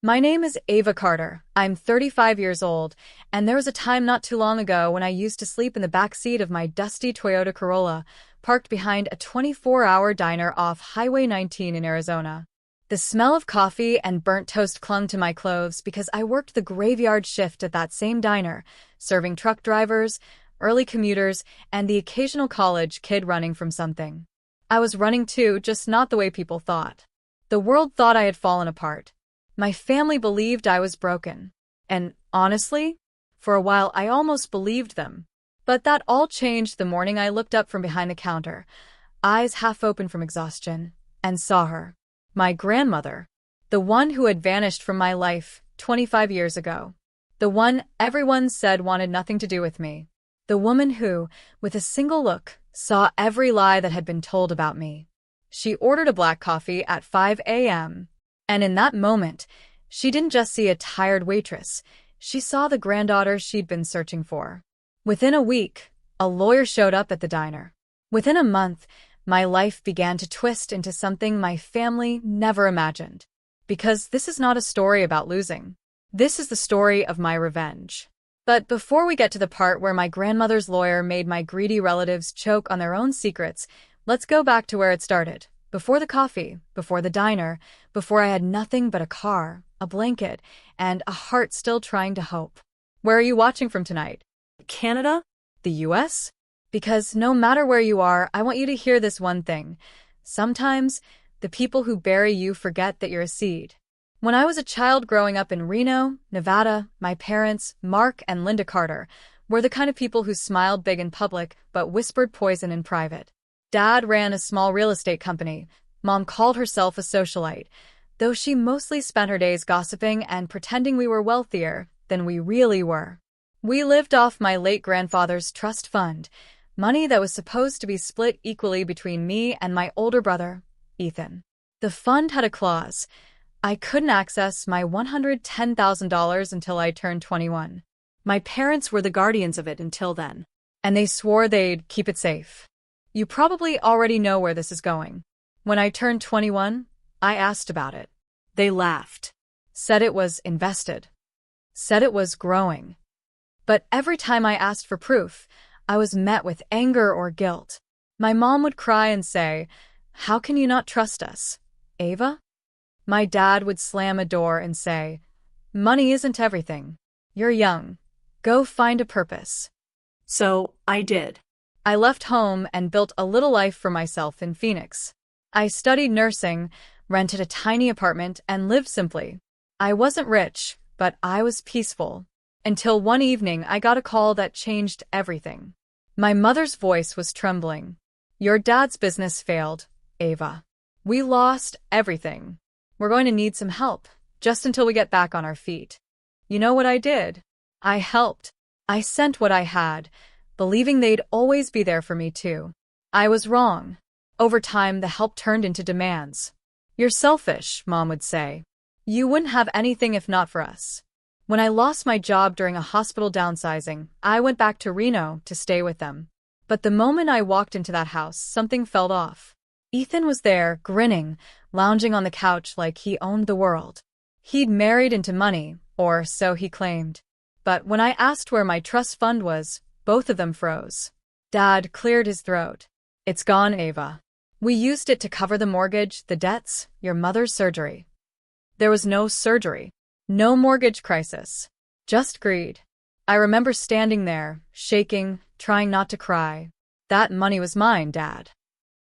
My name is Ava Carter. I'm 35 years old, and there was a time not too long ago when I used to sleep in the back seat of my dusty Toyota Corolla, parked behind a 24-hour diner off Highway 19 in Arizona. The smell of coffee and burnt toast clung to my clothes because I worked the graveyard shift at that same diner, serving truck drivers, early commuters, and the occasional college kid running from something. I was running too, just not the way people thought. The world thought I had fallen apart. My family believed I was broken. And honestly, for a while I almost believed them. But that all changed the morning I looked up from behind the counter, eyes half open from exhaustion, and saw her. My grandmother. The one who had vanished from my life 25 years ago. The one everyone said wanted nothing to do with me. The woman who, with a single look, saw every lie that had been told about me. She ordered a black coffee at 5 a.m. And in that moment, she didn't just see a tired waitress, she saw the granddaughter she'd been searching for. Within a week, a lawyer showed up at the diner. Within a month, my life began to twist into something my family never imagined. Because this is not a story about losing. This is the story of my revenge. But before we get to the part where my grandmother's lawyer made my greedy relatives choke on their own secrets, let's go back to where it started. Before the coffee, before the diner, before I had nothing but a car, a blanket, and a heart still trying to hope. Where are you watching from tonight? Canada? The US? Because no matter where you are, I want you to hear this one thing. Sometimes, the people who bury you forget that you're a seed. When I was a child growing up in Reno, Nevada, my parents, Mark and Linda Carter, were the kind of people who smiled big in public but whispered poison in private. Dad ran a small real estate company. Mom called herself a socialite, though she mostly spent her days gossiping and pretending we were wealthier than we really were. We lived off my late grandfather's trust fund, money that was supposed to be split equally between me and my older brother, Ethan. The fund had a clause. I couldn't access my $110,000 until I turned 21. My parents were the guardians of it until then, and they swore they'd keep it safe. You probably already know where this is going. When I turned 21, I asked about it. They laughed, said it was invested, said it was growing. But every time I asked for proof, I was met with anger or guilt. My mom would cry and say, "How can you not trust us, Ava?" My dad would slam a door and say, "Money isn't everything. You're young. Go find a purpose." So I did. I left home and built a little life for myself in Phoenix. I studied nursing, rented a tiny apartment, and lived simply. I wasn't rich, but I was peaceful. Until one evening I got a call that changed everything. My mother's voice was trembling. "Your dad's business failed, Ava. We lost everything. We're going to need some help, just until we get back on our feet." You know what I did? I helped. I sent what I had, believing they'd always be there for me too. I was wrong. Over time, the help turned into demands. "You're selfish," Mom would say. "You wouldn't have anything if not for us." When I lost my job during a hospital downsizing, I went back to Reno to stay with them. But the moment I walked into that house, something felt off. Ethan was there, grinning, lounging on the couch like he owned the world. He'd married into money, or so he claimed. But when I asked where my trust fund was, both of them froze. Dad cleared his throat. "It's gone, Ava. We used it to cover the mortgage, the debts, your mother's surgery." There was no surgery. No mortgage crisis. Just greed. I remember standing there, shaking, trying not to cry. "That money was mine, Dad."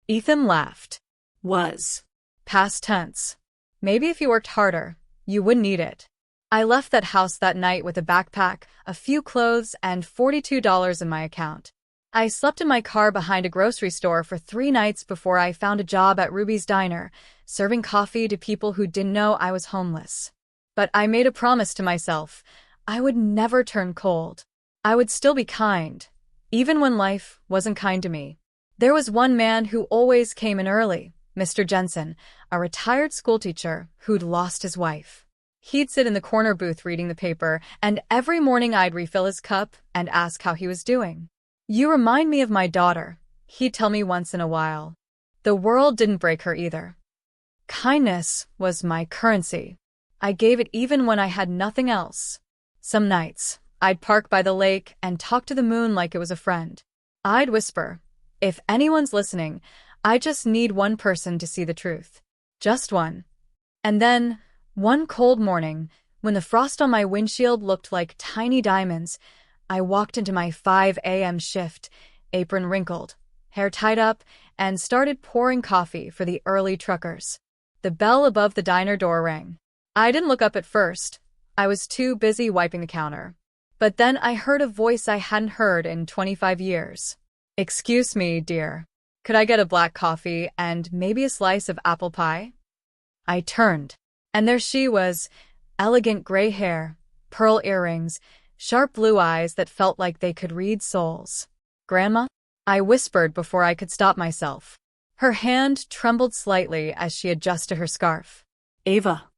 Ethan laughed. "Was." Past tense. "Maybe if you worked harder, you wouldn't need it." I left that house that night with a backpack, a few clothes, and $42 in my account. I slept in my car behind a grocery store for 3 nights before I found a job at Ruby's Diner, serving coffee to people who didn't know I was homeless. But I made a promise to myself. I would never turn cold. I would still be kind, even when life wasn't kind to me. There was one man who always came in early, Mr. Jensen, a retired schoolteacher who'd lost his wife. He'd sit in the corner booth reading the paper, and every morning I'd refill his cup and ask how he was doing. "You remind me of my daughter," he'd tell me once in a while. The world didn't break her either. Kindness was my currency. I gave it even when I had nothing else. Some nights, I'd park by the lake and talk to the moon like it was a friend. I'd whisper, "If anyone's listening, I just need one person to see the truth. Just one." And then, one cold morning, when the frost on my windshield looked like tiny diamonds, I walked into my 5 a.m. shift, apron wrinkled, hair tied up, and started pouring coffee for the early truckers. The bell above the diner door rang. I didn't look up at first. I was too busy wiping the counter. But then I heard a voice I hadn't heard in 25 years. "Excuse me, dear. Could I get a black coffee and maybe a slice of apple pie?" I turned, and there she was, elegant gray hair, pearl earrings, sharp blue eyes that felt like they could read souls. "Grandma?" I whispered before I could stop myself. Her hand trembled slightly as she adjusted her scarf. "Ava."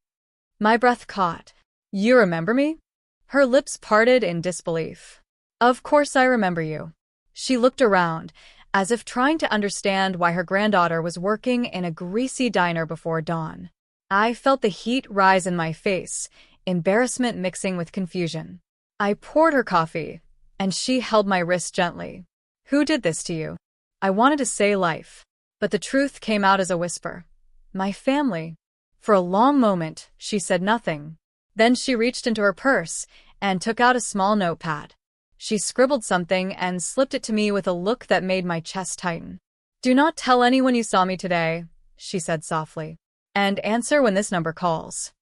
My breath caught. "You remember me?" Her lips parted in disbelief. "Of course I remember you." She looked around, as if trying to understand why her granddaughter was working in a greasy diner before dawn. I felt the heat rise in my face, embarrassment mixing with confusion. I poured her coffee, and she held my wrist gently. "Who did this to you?" I wanted to say life, but the truth came out as a whisper. "My family." For a long moment, she said nothing. Then she reached into her purse and took out a small notepad. She scribbled something and slipped it to me with a look that made my chest tighten. "Do not tell anyone you saw me today," she said softly. "And answer when this number calls."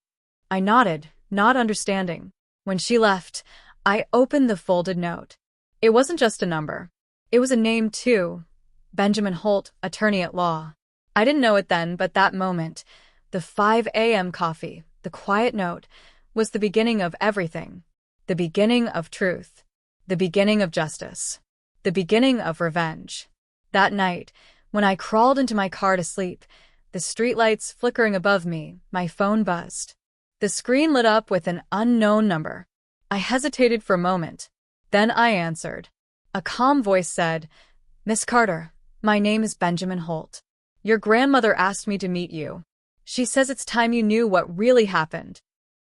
I nodded, not understanding. When she left, I opened the folded note. It wasn't just a number. It was a name, too. Benjamin Holt, attorney at law. I didn't know it then, but that moment, the 5 a.m. coffee, the quiet note, was the beginning of everything. The beginning of truth. The beginning of justice. The beginning of revenge. That night, when I crawled into my car to sleep, the streetlights flickering above me, my phone buzzed. The screen lit up with an unknown number. I hesitated for a moment. Then I answered. A calm voice said, "Miss Carter, my name is Benjamin Holt. Your grandmother asked me to meet you. She says it's time you knew what really happened."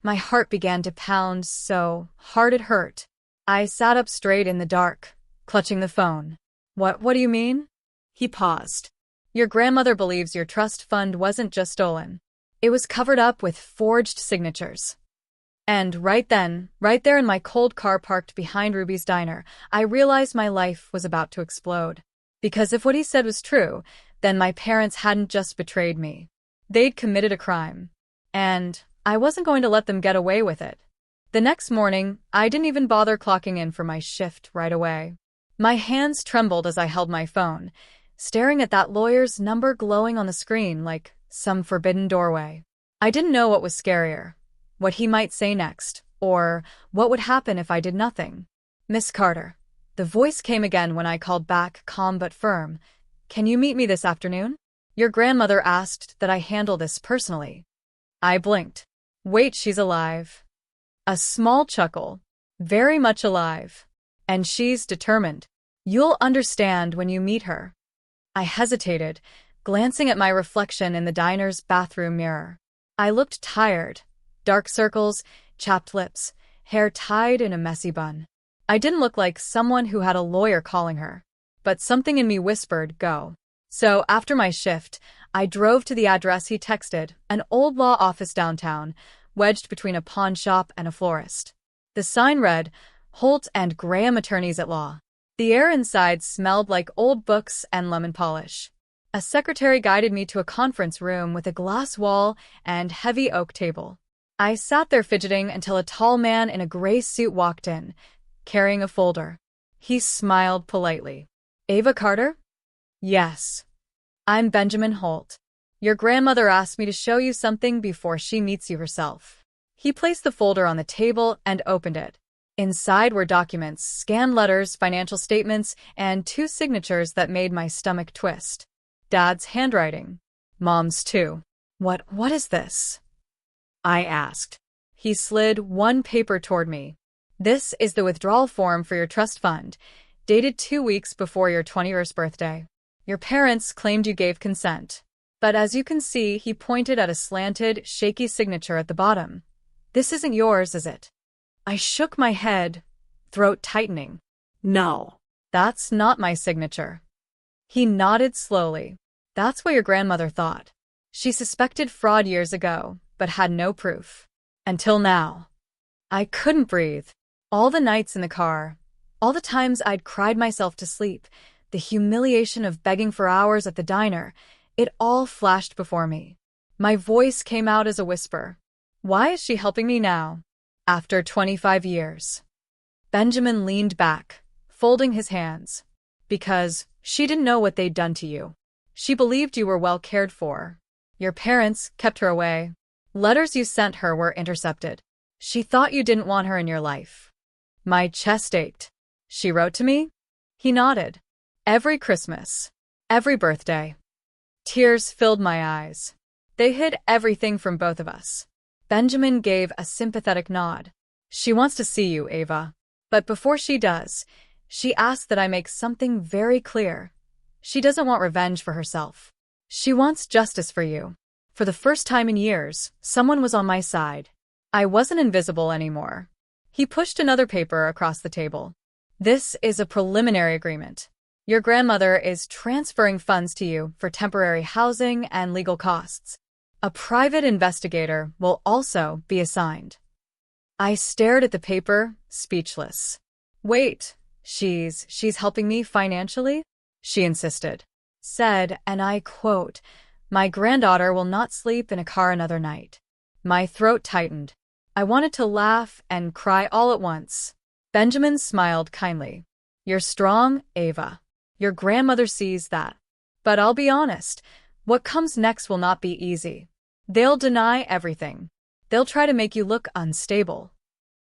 My heart began to pound so hard it hurt. I sat up straight in the dark, clutching the phone. What do you mean?" He paused. "Your grandmother believes your trust fund wasn't just stolen. It was covered up with forged signatures." And right then, right there in my cold car parked behind Ruby's diner, I realized my life was about to explode. Because if what he said was true, then my parents hadn't just betrayed me. They'd committed a crime. And I wasn't going to let them get away with it. The next morning, I didn't even bother clocking in for my shift right away. My hands trembled as I held my phone, staring at that lawyer's number glowing on the screen like some forbidden doorway. I didn't know what was scarier, what he might say next, or what would happen if I did nothing. "Miss Carter." The voice came again when I called back, calm but firm. "Can you meet me this afternoon? Your grandmother asked that I handle this personally." I blinked. Wait, she's alive. A small chuckle. Very much alive. And she's determined. "You'll understand when you meet her." I hesitated, glancing at my reflection in the diner's bathroom mirror. I looked tired. Dark circles, chapped lips, hair tied in a messy bun. I didn't look like someone who had a lawyer calling her. But something in me whispered, go. So after my shift, I drove to the address he texted, an old law office downtown, wedged between a pawn shop and a florist. The sign read, Holt and Graham Attorneys at Law. The air inside smelled like old books and lemon polish. A secretary guided me to a conference room with a glass wall and heavy oak table. I sat there fidgeting until a tall man in a gray suit walked in, carrying a folder. He smiled politely. "Ava Carter?" "Yes. I'm Benjamin Holt. Your grandmother asked me to show you something before she meets you herself." He placed the folder on the table and opened it. Inside were documents, scanned letters, financial statements, and 2 signatures that made my stomach twist. Dad's handwriting. Mom's too. What is this?" I asked. He slid one paper toward me. "This is the withdrawal form for your trust fund, dated 2 weeks before your 21st birthday. Your parents claimed you gave consent. But as you can see," he pointed at a slanted, shaky signature at the bottom. This isn't yours, is it? I shook my head, throat tightening. No. That's not my signature. He nodded slowly. That's what your grandmother thought. She suspected fraud years ago, but had no proof. Until now. I couldn't breathe. All the nights in the car, all the times I'd cried myself to sleep, the humiliation of begging for hours at the diner, it all flashed before me. My voice came out as a whisper. Why is she helping me now? After 25 years. Benjamin leaned back, folding his hands. Because she didn't know what they'd done to you. She believed you were well cared for. Your parents kept her away. Letters you sent her were intercepted. She thought you didn't want her in your life. My chest ached. She wrote to me? He nodded. Every Christmas. Every birthday. Tears filled my eyes. They hid everything from both of us. Benjamin gave a sympathetic nod. She wants to see you, Ava. But before she does, she asked that I make something very clear. She doesn't want revenge for herself. She wants justice for you. For the first time in years, someone was on my side. I wasn't invisible anymore. He pushed another paper across the table. This is a preliminary agreement. Your grandmother is transferring funds to you for temporary housing and legal costs. A private investigator will also be assigned. I stared at the paper, speechless. Wait, she's helping me financially? She insisted. Said, and I quote, my granddaughter will not sleep in a car another night. My throat tightened. I wanted to laugh and cry all at once. Benjamin smiled kindly. You're strong, Ava. Your grandmother sees that. But I'll be honest, what comes next will not be easy. They'll deny everything. They'll try to make you look unstable.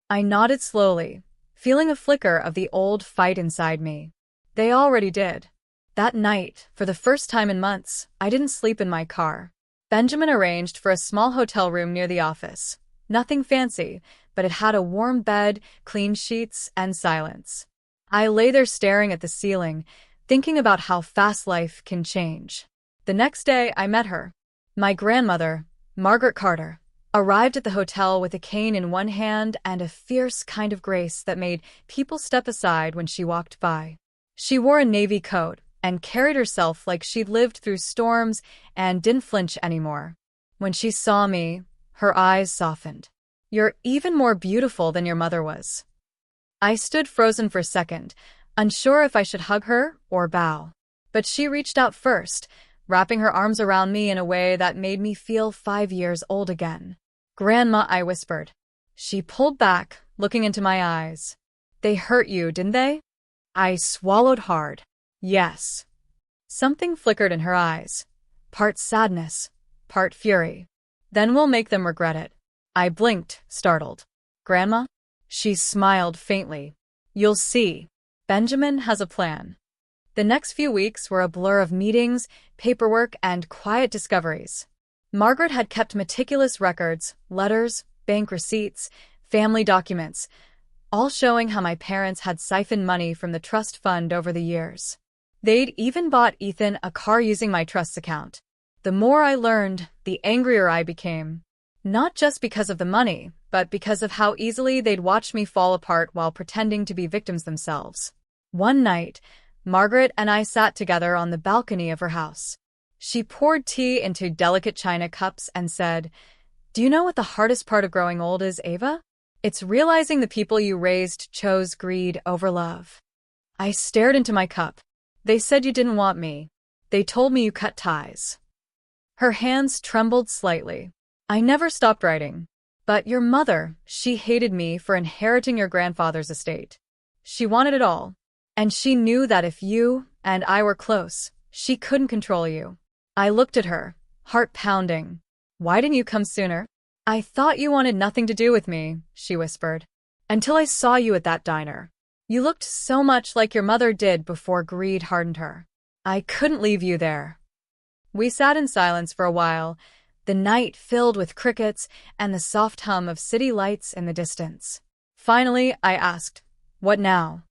I nodded slowly, feeling a flicker of the old fight inside me. They already did. That night, for the first time in months, I didn't sleep in my car. Benjamin arranged for a small hotel room near the office. Nothing fancy, but it had a warm bed, clean sheets, and silence. I lay there staring at the ceiling, thinking about how fast life can change. The next day, I met her. My grandmother, Margaret Carter, arrived at the hotel with a cane in one hand and a fierce kind of grace that made people step aside when she walked by. She wore a navy coat and carried herself like she'd lived through storms and didn't flinch anymore. When she saw me, her eyes softened. You're even more beautiful than your mother was. I stood frozen for a second, unsure if I should hug her or bow. But she reached out first, wrapping her arms around me in a way that made me feel 5 years old again. Grandma, I whispered. She pulled back, looking into my eyes. They hurt you, didn't they? I swallowed hard. Yes. Something flickered in her eyes. Part sadness, part fury. Then we'll make them regret it. I blinked, startled. Grandma? She smiled faintly. You'll see. Benjamin has a plan. The next few weeks were a blur of meetings, paperwork, and quiet discoveries. Margaret had kept meticulous records, letters, bank receipts, family documents, all showing how my parents had siphoned money from the trust fund over the years. They'd even bought Ethan a car using my trust account. The more I learned, the angrier I became. Not just because of the money, but because of how easily they'd watched me fall apart while pretending to be victims themselves. One night, Margaret and I sat together on the balcony of her house. She poured tea into delicate china cups and said, Do you know what the hardest part of growing old is, Ava? It's realizing the people you raised chose greed over love. I stared into my cup. They said you didn't want me. They told me you cut ties. Her hands trembled slightly. I never stopped writing. But your mother, she hated me for inheriting your grandfather's estate. She wanted it all. And she knew that if you and I were close, she couldn't control you. I looked at her, heart pounding. Why didn't you come sooner? I thought you wanted nothing to do with me, she whispered. Until I saw you at that diner. You looked so much like your mother did before greed hardened her. I couldn't leave you there. We sat in silence for a while, the night filled with crickets and the soft hum of city lights in the distance. Finally, I asked, What now?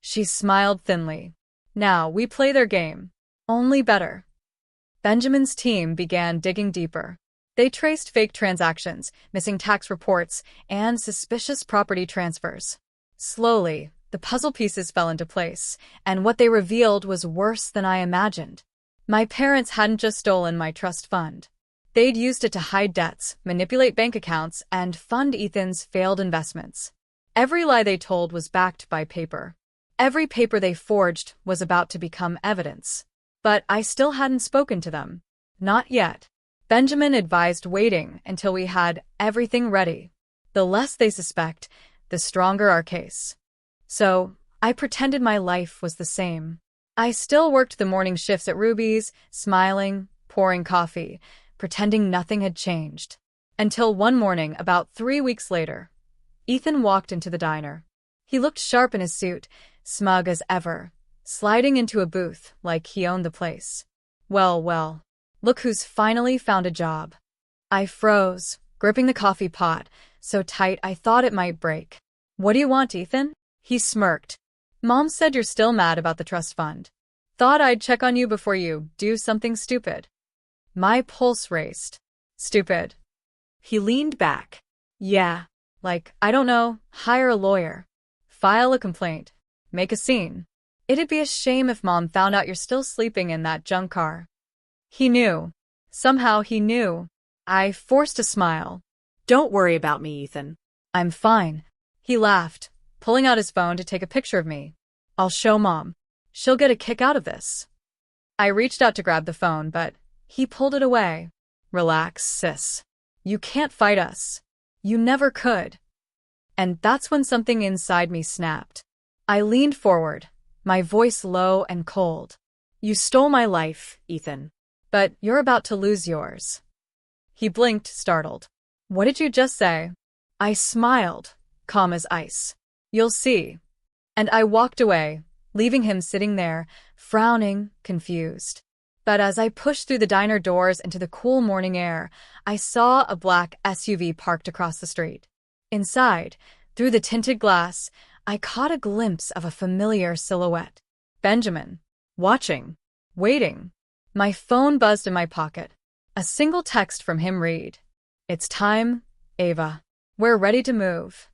She smiled thinly. Now we play their game. Only better. Benjamin's team began digging deeper. They traced fake transactions, missing tax reports, and suspicious property transfers. Slowly, the puzzle pieces fell into place, and what they revealed was worse than I imagined. My parents hadn't just stolen my trust fund. They'd used it to hide debts, manipulate bank accounts, and fund Ethan's failed investments. Every lie they told was backed by paper. Every paper they forged was about to become evidence. But I still hadn't spoken to them. Not yet. Benjamin advised waiting until we had everything ready. The less they suspect, the stronger our case. So, I pretended my life was the same. I still worked the morning shifts at Ruby's, smiling, pouring coffee, pretending nothing had changed. Until one morning, about 3 weeks later, Ethan walked into the diner. He looked sharp in his suit, smug as ever, sliding into a booth like he owned the place. Well, look who's finally found a job. I froze, gripping the coffee pot, so tight I thought it might break. What do you want, Ethan? He smirked. Mom said you're still mad about the trust fund. Thought I'd check on you before you do something stupid. My pulse raced. Stupid. He leaned back. Yeah, like, I don't know, hire a lawyer. File a complaint. Make a scene. It'd be a shame if Mom found out you're still sleeping in that junk car. He knew. Somehow he knew. I forced a smile. Don't worry about me, Ethan. I'm fine. He laughed, pulling out his phone to take a picture of me. I'll show Mom. She'll get a kick out of this. I reached out to grab the phone, but he pulled it away. Relax, sis. You can't fight us. You never could. And that's when something inside me snapped. I leaned forward, my voice low and cold. You stole my life, Ethan. But you're about to lose yours. He blinked, startled. What did you just say? I smiled, calm as ice. You'll see. And I walked away, leaving him sitting there, frowning, confused. But as I pushed through the diner doors into the cool morning air, I saw a black SUV parked across the street. Inside, through the tinted glass, I caught a glimpse of a familiar silhouette. Benjamin. Watching. Waiting. My phone buzzed in my pocket. A single text from him read, It's time, Ava. We're ready to move.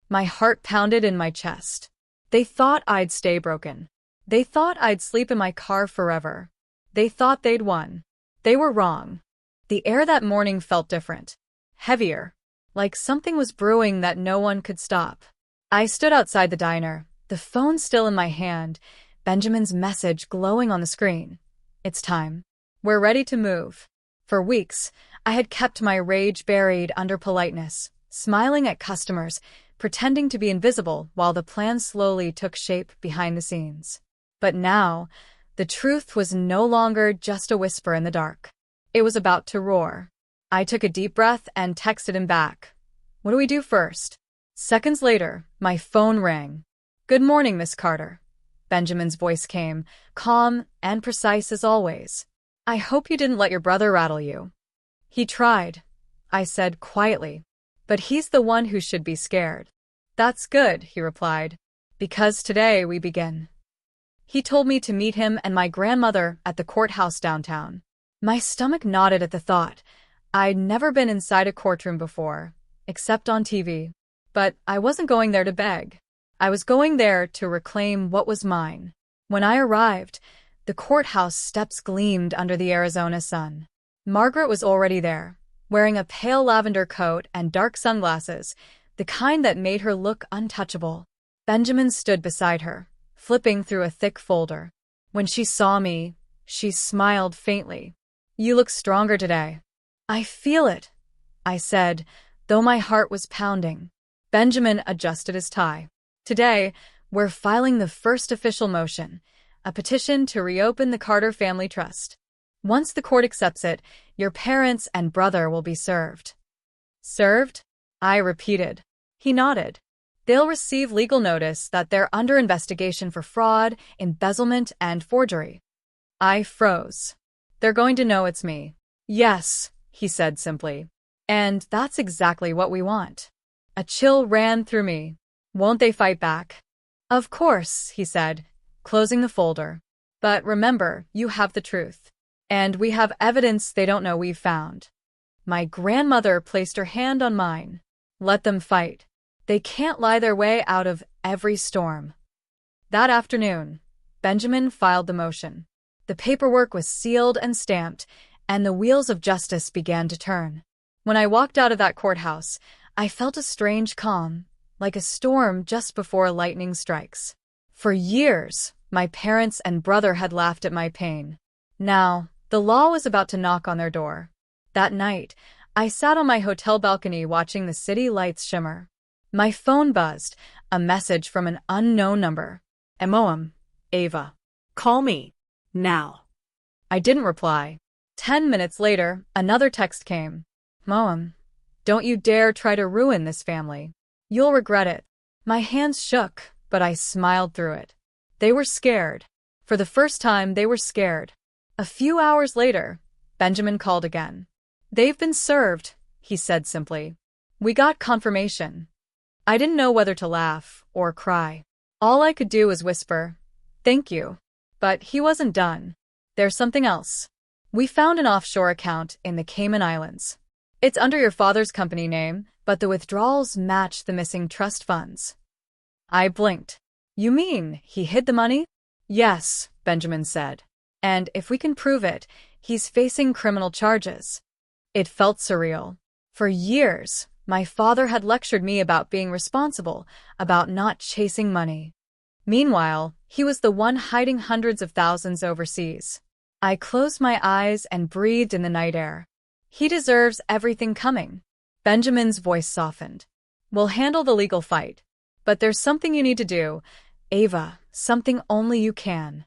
My heart pounded in my chest. They thought I'd stay broken. They thought I'd sleep in my car forever. They thought they'd won. They were wrong. The air that morning felt different. Heavier. Like something was brewing that no one could stop. I stood outside the diner, the phone still in my hand, Benjamin's message glowing on the screen. It's time. We're ready to move. For weeks, I had kept my rage buried under politeness, smiling at customers, pretending to be invisible while the plan slowly took shape behind the scenes. But now, the truth was no longer just a whisper in the dark. It was about to roar. I took a deep breath and texted him back. What do we do first? Seconds later, my phone rang. Good morning, Miss Carter. Benjamin's voice came, calm and precise as always. I hope you didn't let your brother rattle you. He tried, I said quietly. But he's the one who should be scared. That's good, he replied. Because today we begin. He told me to meet him and my grandmother at the courthouse downtown. My stomach knotted at the thought. I'd never been inside a courtroom before, except on TV. But I wasn't going there to beg. I was going there to reclaim what was mine. When I arrived, the courthouse steps gleamed under the Arizona sun. Margaret was already there, wearing a pale lavender coat and dark sunglasses, the kind that made her look untouchable. Benjamin stood beside her, flipping through a thick folder. When she saw me, she smiled faintly. You look stronger today. I feel it, I said, though my heart was pounding. Benjamin adjusted his tie. Today, we're filing the first official motion, a petition to reopen the Carter Family Trust. Once the court accepts it, your parents and brother will be served. Served? I repeated. He nodded. They'll receive legal notice that they're under investigation for fraud, embezzlement, and forgery. I froze. They're going to know it's me. Yes, he said simply. And that's exactly what we want. A chill ran through me. Won't they fight back? Of course, he said, closing the folder. But remember, you have the truth. And we have evidence they don't know we've found. My grandmother placed her hand on mine. Let them fight. They can't lie their way out of every storm. That afternoon, Benjamin filed the motion. The paperwork was sealed and stamped, and the wheels of justice began to turn. When I walked out of that courthouse, I felt a strange calm, like a storm just before lightning strikes. For years, my parents and brother had laughed at my pain. Now, the law was about to knock on their door. That night, I sat on my hotel balcony watching the city lights shimmer. My phone buzzed, a message from an unknown number. "Moam, Ava. Call me. Now." I didn't reply. 10 minutes later, another text came. "Moam, don't you dare try to ruin this family. You'll regret it." My hands shook, but I smiled through it. They were scared. For the first time, they were scared. A few hours later, Benjamin called again. "They've been served," he said simply. "We got confirmation." I didn't know whether to laugh or cry. All I could do was whisper, "Thank you." But he wasn't done. "There's something else. We found an offshore account in the Cayman Islands. It's under your father's company name, but the withdrawals match the missing trust funds." I blinked. "You mean he hid the money?" "Yes," Benjamin said. "And if we can prove it, he's facing criminal charges." It felt surreal. For years, my father had lectured me about being responsible, about not chasing money. Meanwhile, he was the one hiding hundreds of thousands overseas. I closed my eyes and breathed in the night air. "He deserves everything coming." Benjamin's voice softened. "We'll handle the legal fight. But there's something you need to do, Ava, something only you can."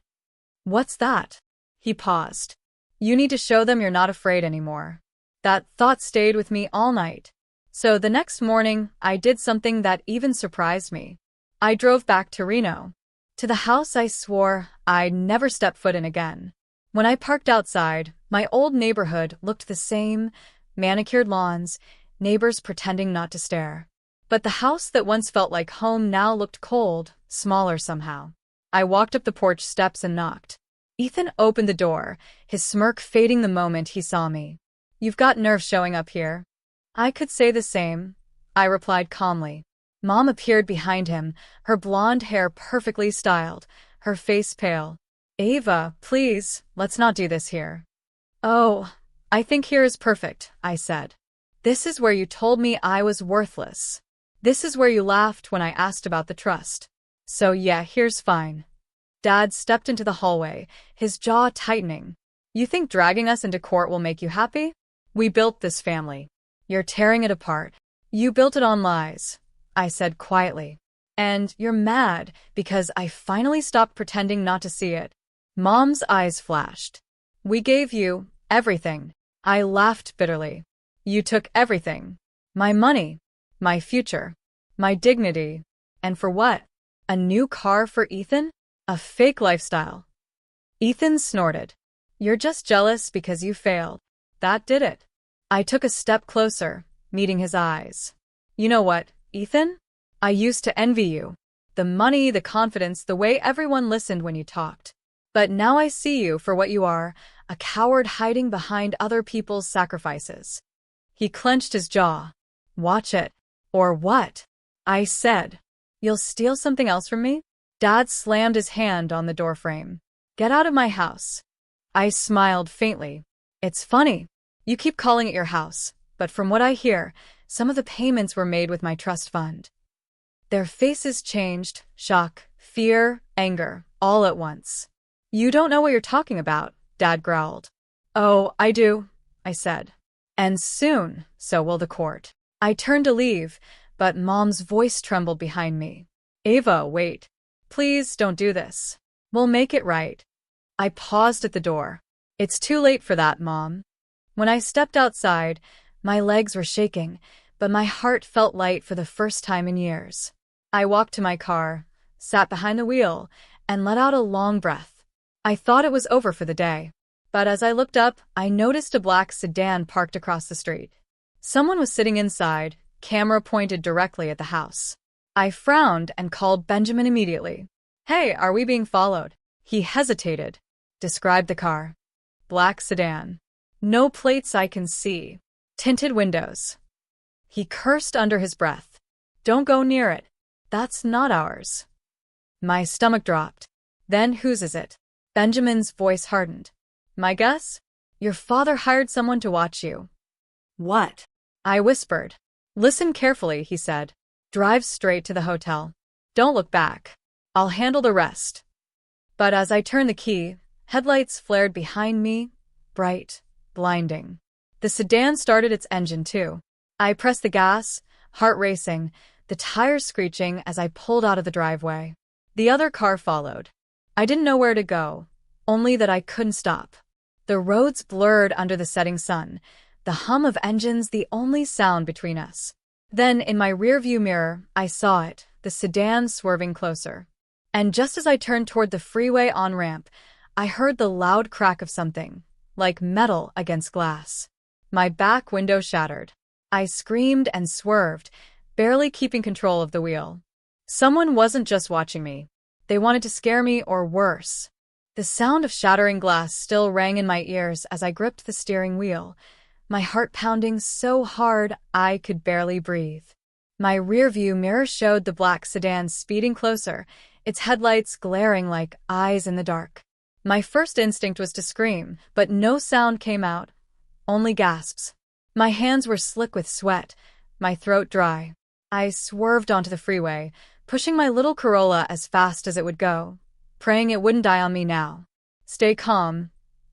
"What's that?" He paused. "You need to show them you're not afraid anymore." That thought stayed with me all night. So the next morning, I did something that even surprised me. I drove back to Reno, to the house I swore I'd never step foot in again. When I parked outside, my old neighborhood looked the same, manicured lawns, neighbors pretending not to stare. But the house that once felt like home now looked cold, smaller somehow. I walked up the porch steps and knocked. Ethan opened the door, his smirk fading the moment he saw me. "You've got nerve showing up here." "I could say the same," I replied calmly. Mom appeared behind him, her blonde hair perfectly styled, her face pale. "Ava, please, let's not do this here." "Oh, I think here is perfect," I said. "This is where you told me I was worthless. This is where you laughed when I asked about the trust. So yeah, here's fine." Dad stepped into the hallway, his jaw tightening. "You think dragging us into court will make you happy? We built this family. You're tearing it apart. You built it on lies," I said quietly. "And you're mad because I finally stopped pretending not to see it." Mom's eyes flashed. "We gave you everything." I laughed bitterly. "You took everything. My money, my future, my dignity. And for what? A new car for Ethan? A fake lifestyle." Ethan snorted. "You're just jealous because you failed. That did it." I took a step closer, meeting his eyes. "You know what, Ethan? I used to envy you. The money, the confidence, the way everyone listened when you talked. But now I see you for what you are, a coward hiding behind other people's sacrifices." He clenched his jaw. "Watch it." "Or what?" I said. "You'll steal something else from me?" Dad slammed his hand on the doorframe. "Get out of my house." I smiled faintly. "It's funny. You keep calling it your house, but from what I hear, some of the payments were made with my trust fund." Their faces changed, shock, fear, anger, all at once. "You don't know what you're talking about," Dad growled. "Oh, I do," I said. "And soon, so will the court." I turned to leave, but Mom's voice trembled behind me. "Ava, wait. Please don't do this. We'll make it right." I paused at the door. "It's too late for that, Mom." When I stepped outside, my legs were shaking, but my heart felt light for the first time in years. I walked to my car, sat behind the wheel, and let out a long breath. I thought it was over for the day. But as I looked up, I noticed a black sedan parked across the street. Someone was sitting inside, camera pointed directly at the house. I frowned and called Benjamin immediately. "Hey, are we being followed?" He hesitated. Described the car. "Black sedan. No plates I can see." Tinted windows. He cursed under his breath. Don't go near it. That's not ours. My stomach dropped. Then whose is it? Benjamin's voice hardened. My guess? Your father hired someone to watch you. What? I whispered. Listen carefully, he said. Drive straight to the hotel. Don't look back. I'll handle the rest. But as I turned the key, headlights flared behind me, bright, blinding. The sedan started its engine too. I pressed the gas, heart racing, the tires screeching as I pulled out of the driveway. The other car followed. I didn't know where to go, only that I couldn't stop. The roads blurred under the setting sun, the hum of engines the only sound between us. Then, in my rearview mirror, I saw it, the sedan swerving closer. And just as I turned toward the freeway on-ramp, I heard the loud crack of something, like metal against glass. My back window shattered. I screamed and swerved, barely keeping control of the wheel. Someone wasn't just watching me. They wanted to scare me or worse. The sound of shattering glass still rang in my ears as I gripped the steering wheel, my heart pounding so hard I could barely breathe. My rearview mirror showed the black sedan speeding closer, its headlights glaring like eyes in the dark. My first instinct was to scream, but no sound came out, only gasps. My hands were slick with sweat, my throat dry. I swerved onto the freeway, pushing my little Corolla as fast as it would go, praying it wouldn't die on me now. Stay calm,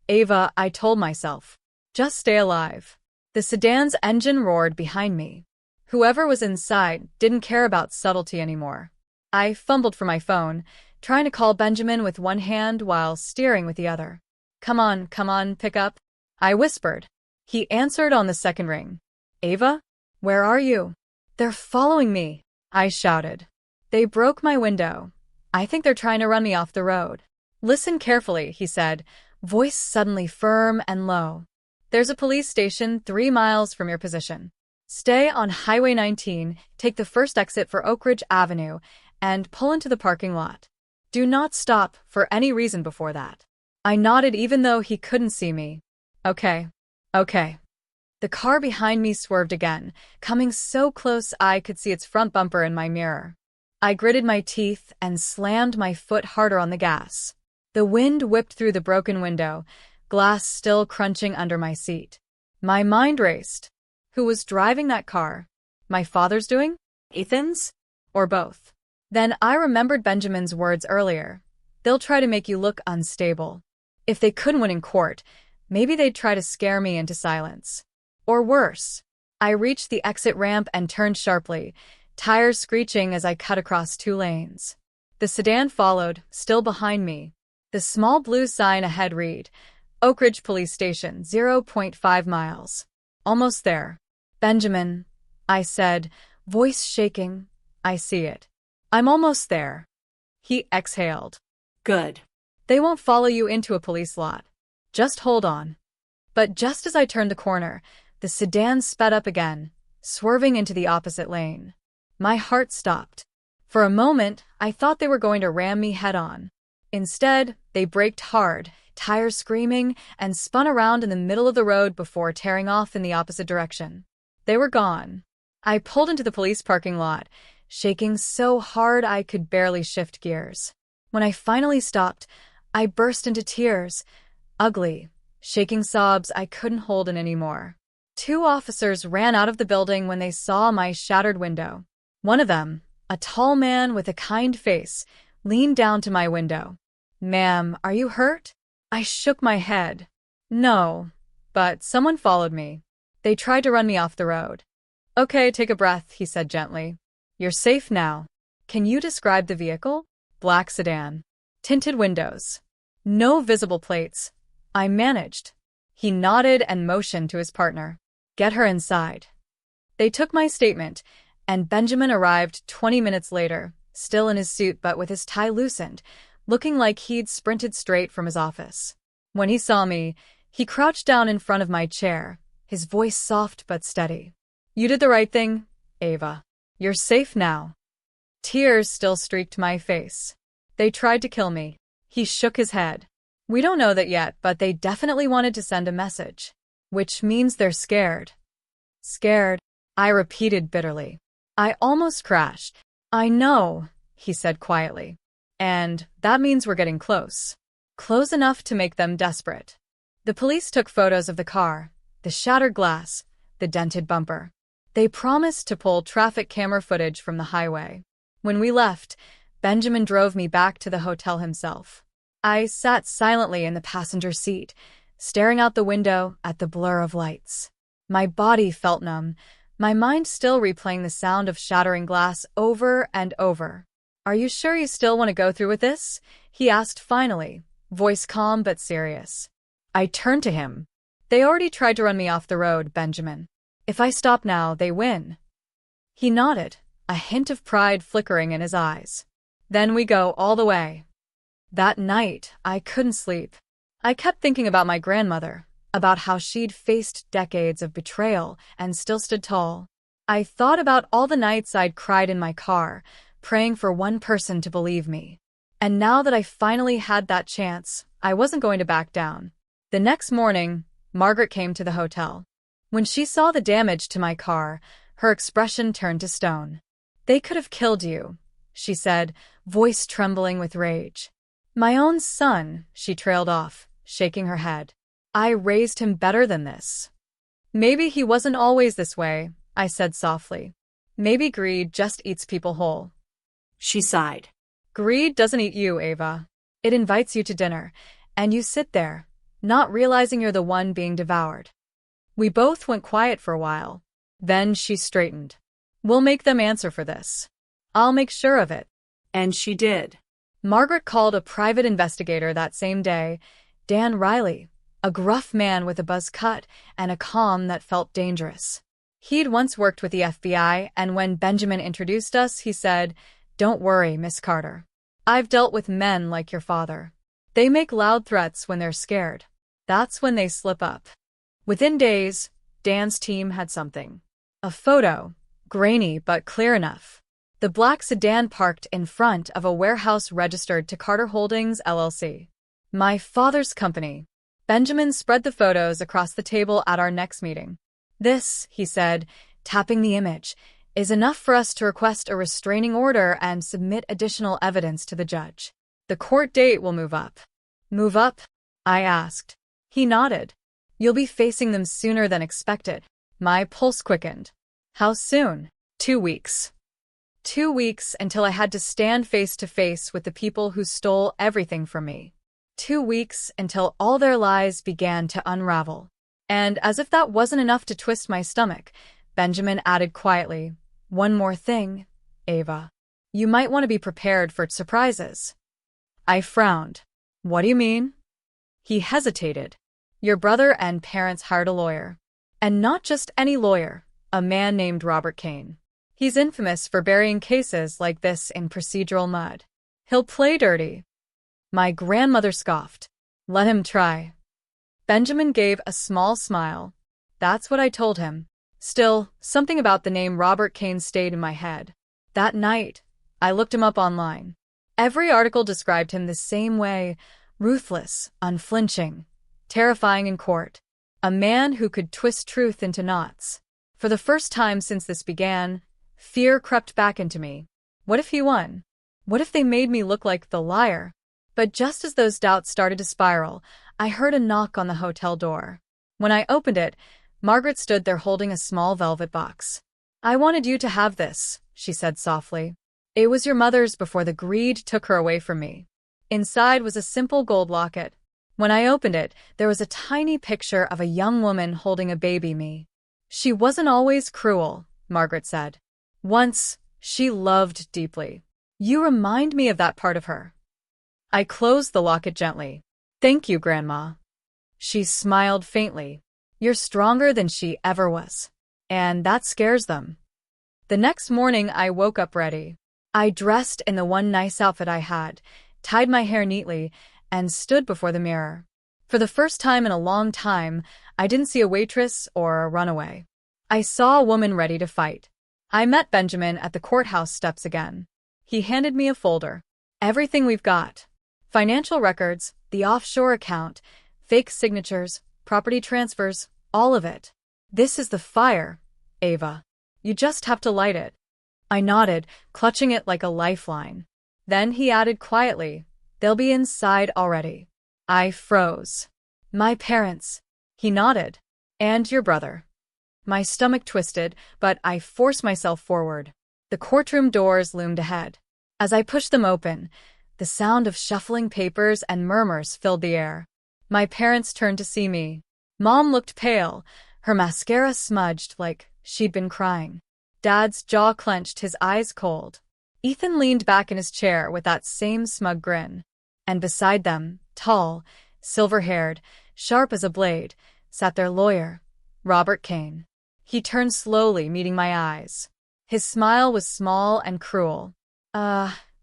Ava, I told myself. Just stay alive. The sedan's engine roared behind me. Whoever was inside didn't care about subtlety anymore. I fumbled for my phone, trying to call Benjamin with one hand while steering with the other. Come on, pick up. I whispered. He answered on the second ring. Ava? Where are you? They're following me, I shouted. They broke my window. I think they're trying to run me off the road. Listen carefully, he said, voice suddenly firm and low. There's a police station 3 miles from your position. Stay on Highway 19, take the first exit for Oak Ridge Avenue, and pull into the parking lot. Do not stop for any reason before that. I nodded even though he couldn't see me. Okay. The car behind me swerved again, coming so close I could see its front bumper in my mirror. I gritted my teeth and slammed my foot harder on the gas. The wind whipped through the broken window, glass still crunching under my seat. My mind raced. Who was driving that car? My father's doing? Ethan's? Or both? Then I remembered Benjamin's words earlier. They'll try to make you look unstable. If they couldn't win in court, maybe they'd try to scare me into silence. Or worse. I reached the exit ramp and turned sharply, tires screeching as I cut across 2 lanes. The sedan followed, still behind me. The small blue sign ahead read, Oak Ridge Police Station, 0.5 miles. Almost there. Benjamin, I said, voice shaking. I see it. I'm almost there. He exhaled. Good. They won't follow you into a police lot. Just hold on. But just as I turned the corner, the sedan sped up again, swerving into the opposite lane. My heart stopped. For a moment, I thought they were going to ram me head-on. Instead, they braked hard, tires screaming, and spun around in the middle of the road before tearing off in the opposite direction. They were gone. I pulled into the police parking lot, shaking so hard I could barely shift gears. When I finally stopped, I burst into tears, ugly, shaking sobs I couldn't hold in anymore. 2 officers ran out of the building when they saw my shattered window. One of them, a tall man with a kind face, leaned down to my window. Ma'am, are you hurt? I shook my head. No, but someone followed me. They tried to run me off the road. Okay, take a breath, he said gently. You're safe now. Can you describe the vehicle? Black sedan. Tinted windows. No visible plates. I managed. He nodded and motioned to his partner. Get her inside. They took my statement, and Benjamin arrived 20 minutes later, still in his suit but with his tie loosened, looking like he'd sprinted straight from his office. When he saw me, he crouched down in front of my chair, his voice soft but steady. You did the right thing, Ava. You're safe now. Tears still streaked my face. They tried to kill me. He shook his head. We don't know that yet, but they definitely wanted to send a message. Which means they're scared. Scared, I repeated bitterly. I almost crashed. I know, he said quietly. And that means we're getting close. Close enough to make them desperate. The police took photos of the car, the shattered glass, the dented bumper. They promised to pull traffic camera footage from the highway. When we left, Benjamin drove me back to the hotel himself. I sat silently in the passenger seat, staring out the window at the blur of lights. My body felt numb, my mind still replaying the sound of shattering glass over and over. "Are you sure you still want to go through with this?" he asked finally, voice calm but serious. I turned to him. "They already tried to run me off the road, Benjamin. If I stop now, they win." He nodded, a hint of pride flickering in his eyes. "Then we go all the way." That night, I couldn't sleep. I kept thinking about my grandmother, about how she'd faced decades of betrayal and still stood tall. I thought about all the nights I'd cried in my car, praying for one person to believe me. And now that I finally had that chance, I wasn't going to back down. The next morning, Margaret came to the hotel. When she saw the damage to my car, her expression turned to stone. "They could have killed you," she said, voice trembling with rage. "My own son," she trailed off, shaking her head. "I raised him better than this." "Maybe he wasn't always this way," I said softly. "Maybe greed just eats people whole." She sighed. "Greed doesn't eat you, Ava. It invites you to dinner, and you sit there, not realizing you're the one being devoured." We both went quiet for a while. Then she straightened. "We'll make them answer for this. I'll make sure of it." And she did. Margaret called a private investigator that same day, Dan Riley, a gruff man with a buzz cut and a calm that felt dangerous. He'd once worked with the FBI, and when Benjamin introduced us, he said, "Don't worry, Miss Carter. I've dealt with men like your father. They make loud threats when they're scared. That's when they slip up." Within days, Dan's team had something. A photo, grainy but clear enough. The black sedan parked in front of a warehouse registered to Carter Holdings, LLC. My father's company. Benjamin spread the photos across the table at our next meeting. "This," he said, tapping the image, "is enough for us to request a restraining order and submit additional evidence to the judge. The court date will move up." "Move up?" I asked. He nodded. "You'll be facing them sooner than expected." My pulse quickened. "How soon?" 2 weeks. 2 weeks until I had to stand face to face with the people who stole everything from me. 2 weeks until all their lies began to unravel. And as if that wasn't enough to twist my stomach, Benjamin added quietly, "One more thing, Ava. You might want to be prepared for surprises." I frowned. "What do you mean?" He hesitated. "Your brother and parents hired a lawyer. And not just any lawyer, a man named Robert Kane. He's infamous for burying cases like this in procedural mud. He'll play dirty." My grandmother scoffed. "Let him try." Benjamin gave a small smile. "That's what I told him." Still, something about the name Robert Kane stayed in my head. That night, I looked him up online. Every article described him the same way: ruthless, unflinching, terrifying in court. A man who could twist truth into knots. For the first time since this began, fear crept back into me. What if he won? What if they made me look like the liar? But just as those doubts started to spiral, I heard a knock on the hotel door. When I opened it, Margaret stood there holding a small velvet box. "I wanted you to have this," she said softly. "It was your mother's before the greed took her away from me." Inside was a simple gold locket. When I opened it, there was a tiny picture of a young woman holding a baby me. "She wasn't always cruel," Margaret said. "Once, she loved deeply. You remind me of that part of her." I closed the locket gently. "Thank you, Grandma." She smiled faintly. "You're stronger than she ever was. And that scares them." The next morning, I woke up ready. I dressed in the one nice outfit I had, tied my hair neatly, and stood before the mirror. For the first time in a long time, I didn't see a waitress or a runaway. I saw a woman ready to fight. I met Benjamin at the courthouse steps again. He handed me a folder. "Everything we've got. Financial records, the offshore account, fake signatures, property transfers, all of it. This is the fire," Ava. You just have to light it. I nodded, clutching it like a lifeline. Then he added quietly, they'll be inside already. I froze. My parents. He nodded. And your brother. My stomach twisted, but I forced myself forward. The courtroom doors loomed ahead. As I pushed them open, the sound of shuffling papers and murmurs filled the air. My parents turned to see me. Mom looked pale, her mascara smudged like she'd been crying. Dad's jaw clenched, his eyes cold. Ethan leaned back in his chair with that same smug grin. And beside them, tall, silver-haired, sharp as a blade, sat their lawyer, Robert Kane. He turned slowly, meeting my eyes. His smile was small and cruel.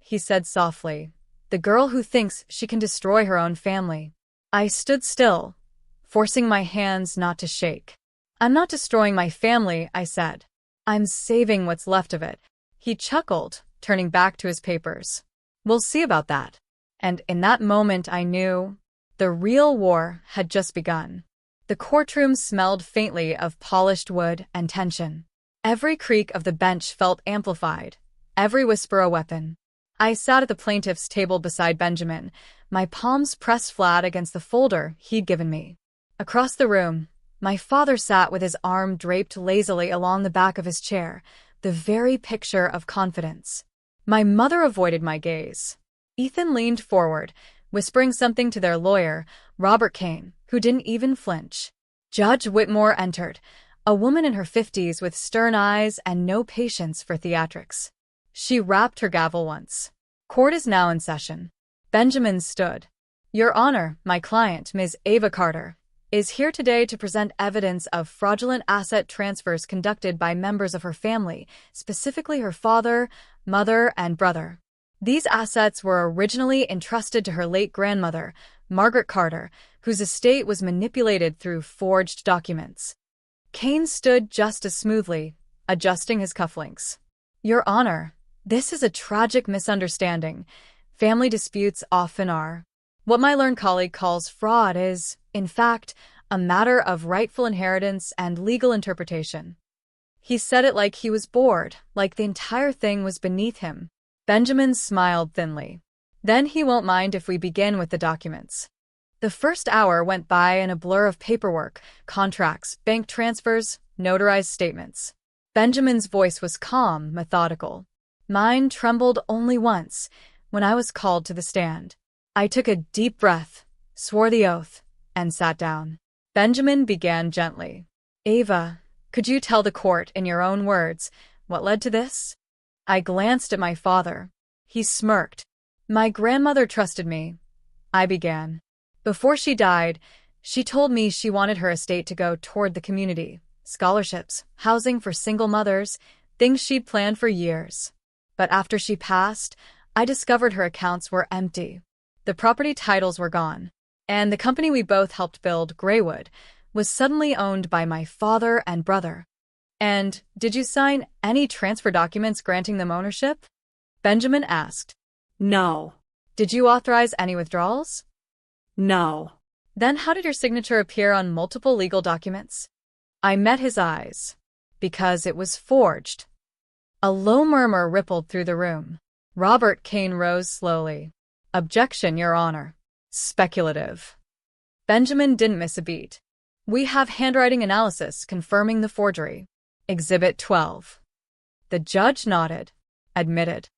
He said softly, the girl who thinks she can destroy her own family. I stood still, forcing my hands not to shake. I'm not destroying my family, I said. I'm saving what's left of it. He chuckled, turning back to his papers. We'll see about that. And in that moment I knew the real war had just begun. The courtroom smelled faintly of polished wood and tension. Every creak of the bench felt amplified, every whisper a weapon. I sat at the plaintiff's table beside Benjamin, my palms pressed flat against the folder he'd given me. Across the room, my father sat with his arm draped lazily along the back of his chair, the very picture of confidence. My mother avoided my gaze. Ethan leaned forward, whispering something to their lawyer, Robert Kane, who didn't even flinch. Judge Whitmore entered, a woman in her 50s with stern eyes and no patience for theatrics. She rapped her gavel once. Court is now in session. Benjamin stood. Your Honor, my client, Ms. Ava Carter, is here today to present evidence of fraudulent asset transfers conducted by members of her family, specifically her father, mother, and brother. These assets were originally entrusted to her late grandmother, Margaret Carter, whose estate was manipulated through forged documents. Kane stood just as smoothly, adjusting his cufflinks. Your Honor, this is a tragic misunderstanding. Family disputes often are. What my learned colleague calls fraud is, in fact, a matter of rightful inheritance and legal interpretation. He said it like he was bored, like the entire thing was beneath him. Benjamin smiled thinly. Then he won't mind if we begin with the documents. The first hour went by in a blur of paperwork, contracts, bank transfers, notarized statements. Benjamin's voice was calm, methodical. Mine trembled only once, when I was called to the stand. I took a deep breath, swore the oath, and sat down. Benjamin began gently. Ava, could you tell the court in your own words what led to this? I glanced at my father. He smirked. My grandmother trusted me. I began. Before she died, she told me she wanted her estate to go toward the community, scholarships, housing for single mothers, things she'd planned for years. But after she passed, I discovered her accounts were empty. The property titles were gone, and the company we both helped build, Greywood, was suddenly owned by my father and brother. And did you sign any transfer documents granting them ownership? Benjamin asked. No. Did you authorize any withdrawals? No. Then how did your signature appear on multiple legal documents? I met his eyes. Because it was forged. A low murmur rippled through the room. Robert Kane rose slowly. Objection, Your Honor. Speculative. Benjamin didn't miss a beat. We have handwriting analysis confirming the forgery. Exhibit 12. The judge nodded. Admitted.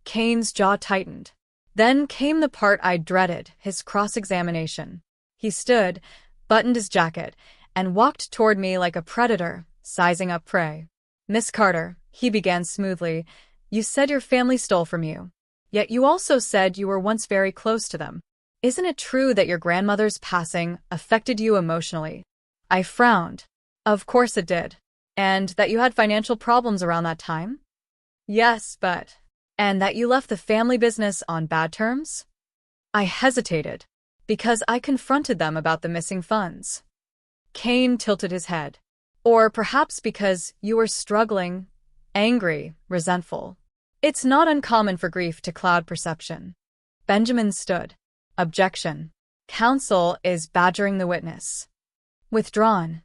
Kane's jaw tightened. Then came the part I dreaded, his cross-examination. He stood, buttoned his jacket, and walked toward me like a predator, sizing up prey. Miss Carter, he began smoothly, you said your family stole from you. Yet you also said you were once very close to them. Isn't it true that your grandmother's passing affected you emotionally? I frowned. Of course it did. And that you had financial problems around that time? Yes, but... And that you left the family business on bad terms? I hesitated, because I confronted them about the missing funds. Kane tilted his head. Or perhaps because you were struggling, angry, resentful. It's not uncommon for grief to cloud perception. Benjamin stood. Objection. Counsel is badgering the witness. Withdrawn.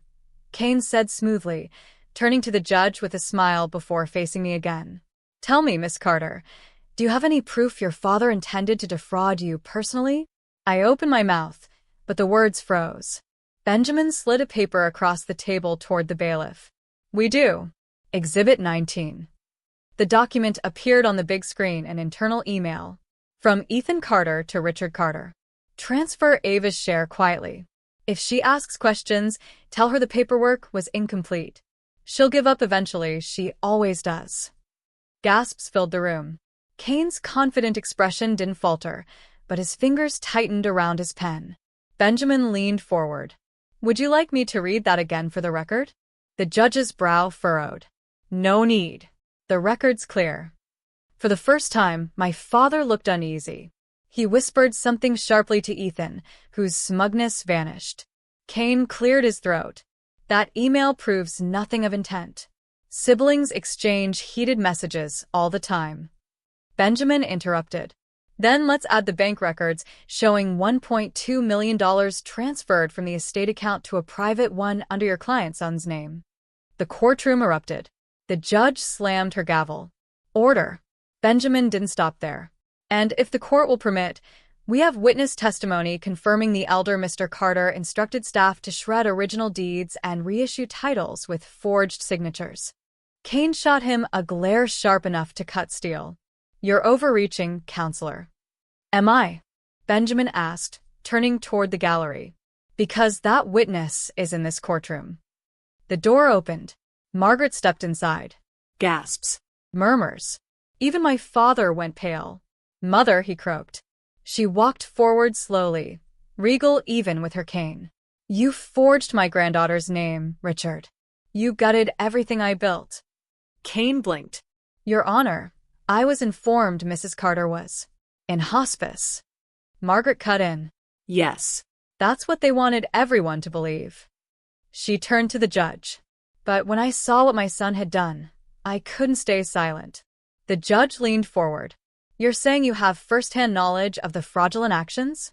Kane said smoothly, turning to the judge with a smile before facing me again. Tell me, Miss Carter, do you have any proof your father intended to defraud you personally? I opened my mouth, but the words froze. Benjamin slid a paper across the table toward the bailiff. We do. Exhibit 19. The document appeared on the big screen, an internal email. From Ethan Carter to Richard Carter. Transfer Ava's share quietly. If she asks questions, tell her the paperwork was incomplete. She'll give up eventually, she always does. Gasps filled the room. Kane's confident expression didn't falter, but his fingers tightened around his pen. Benjamin leaned forward. Would you like me to read that again for the record? The judge's brow furrowed. No need. The record's clear. For the first time, my father looked uneasy. He whispered something sharply to Ethan, whose smugness vanished. Kane cleared his throat. That email proves nothing of intent. Siblings exchange heated messages all the time. Benjamin interrupted. Then let's add the bank records showing $1.2 million transferred from the estate account to a private one under your client's son's name. The courtroom erupted. The judge slammed her gavel. Order. Benjamin didn't stop there. And if the court will permit, we have witness testimony confirming the elder Mr. Carter instructed staff to shred original deeds and reissue titles with forged signatures. Kane shot him a glare sharp enough to cut steel. You're overreaching, counselor. Am I? Benjamin asked, turning toward the gallery. Because that witness is in this courtroom. The door opened. Margaret stepped inside. Gasps. Murmurs. Even my father went pale. Mother, he croaked. She walked forward slowly, regal even with her cane. You forged my granddaughter's name, Richard. You gutted everything I built. Kane blinked. Your Honor, I was informed Mrs. Carter was in hospice. Margaret cut in. Yes. That's what they wanted everyone to believe. She turned to the judge. But when I saw what my son had done, I couldn't stay silent. The judge leaned forward. You're saying you have first-hand knowledge of the fraudulent actions?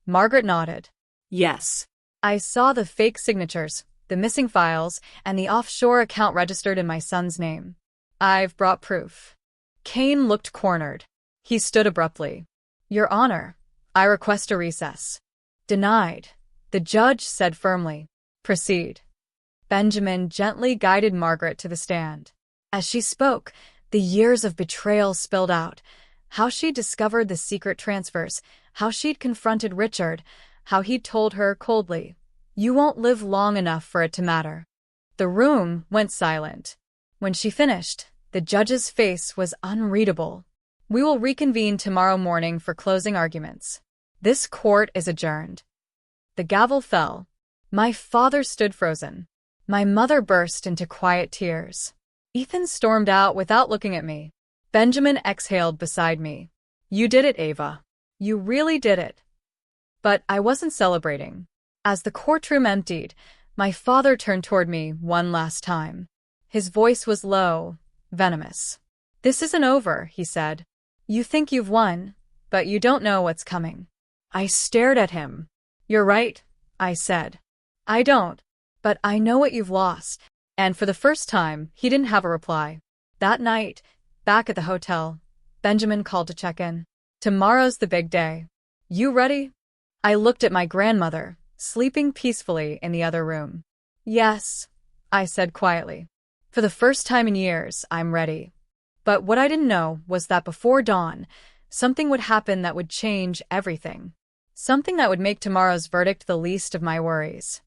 Margaret nodded. Yes. I saw the fake signatures, the missing files, and the offshore account registered in my son's name. I've brought proof. Kane looked cornered. He stood abruptly. Your Honor, I request a recess. Denied. The judge said firmly. Proceed. Benjamin gently guided Margaret to the stand. As she spoke, the years of betrayal spilled out. How she'd discovered the secret transfers, how she'd confronted Richard, how he'd told her coldly, "You won't live long enough for it to matter." The room went silent. When she finished, the judge's face was unreadable. We will reconvene tomorrow morning for closing arguments. This court is adjourned. The gavel fell. My father stood frozen. My mother burst into quiet tears. Ethan stormed out without looking at me. Benjamin exhaled beside me. You did it, Ava. You really did it. But I wasn't celebrating. As the courtroom emptied, my father turned toward me one last time. His voice was low, venomous. This isn't over, he said. You think you've won, but you don't know what's coming. I stared at him. You're right, I said. I don't, but I know what you've lost. And for the first time, he didn't have a reply. That night, back at the hotel, Benjamin called to check in. Tomorrow's the big day. You ready? I looked at my grandmother, sleeping peacefully in the other room. Yes, I said quietly. For the first time in years, I'm ready. But what I didn't know was that before dawn, something would happen that would change everything. Something that would make tomorrow's verdict the least of my worries.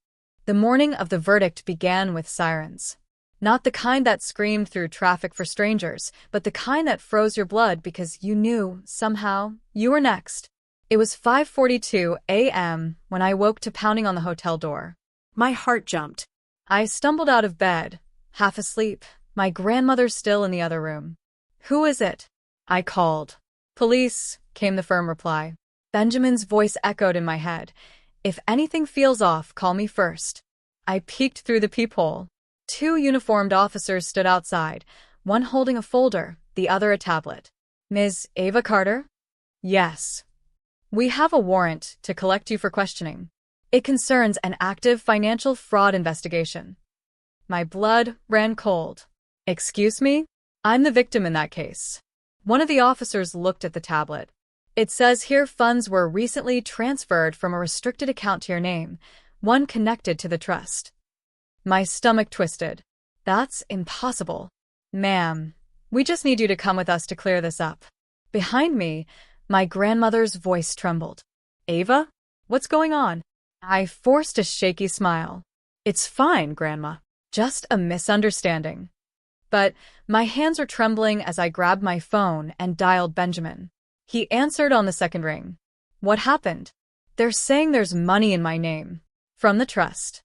The morning of the verdict began with sirens. Not the kind that screamed through traffic for strangers, but the kind that froze your blood because you knew, somehow, you were next. It was 5:42 a.m. when I woke to pounding on the hotel door. My heart jumped. I stumbled out of bed, half asleep, my grandmother still in the other room. Who is it? I called. Police, came the firm reply. Benjamin's voice echoed in my head. If anything feels off, call me first. I peeked through the peephole. 2 uniformed officers stood outside, one holding a folder, the other a tablet. Ms. Ava Carter? Yes. We have a warrant to collect you for questioning. It concerns an active financial fraud investigation. My blood ran cold. Excuse me? I'm the victim in that case. One of the officers looked at the tablet. It says here funds were recently transferred from a restricted account to your name, one connected to the trust. My stomach twisted. That's impossible. Ma'am, we just need you to come with us to clear this up. Behind me, my grandmother's voice trembled. Ava? What's going on? I forced a shaky smile. It's fine, Grandma. Just a misunderstanding. But my hands are trembling as I grabbed my phone and dialed Benjamin. He answered on the second ring. What happened? They're saying there's money in my name. From the trust.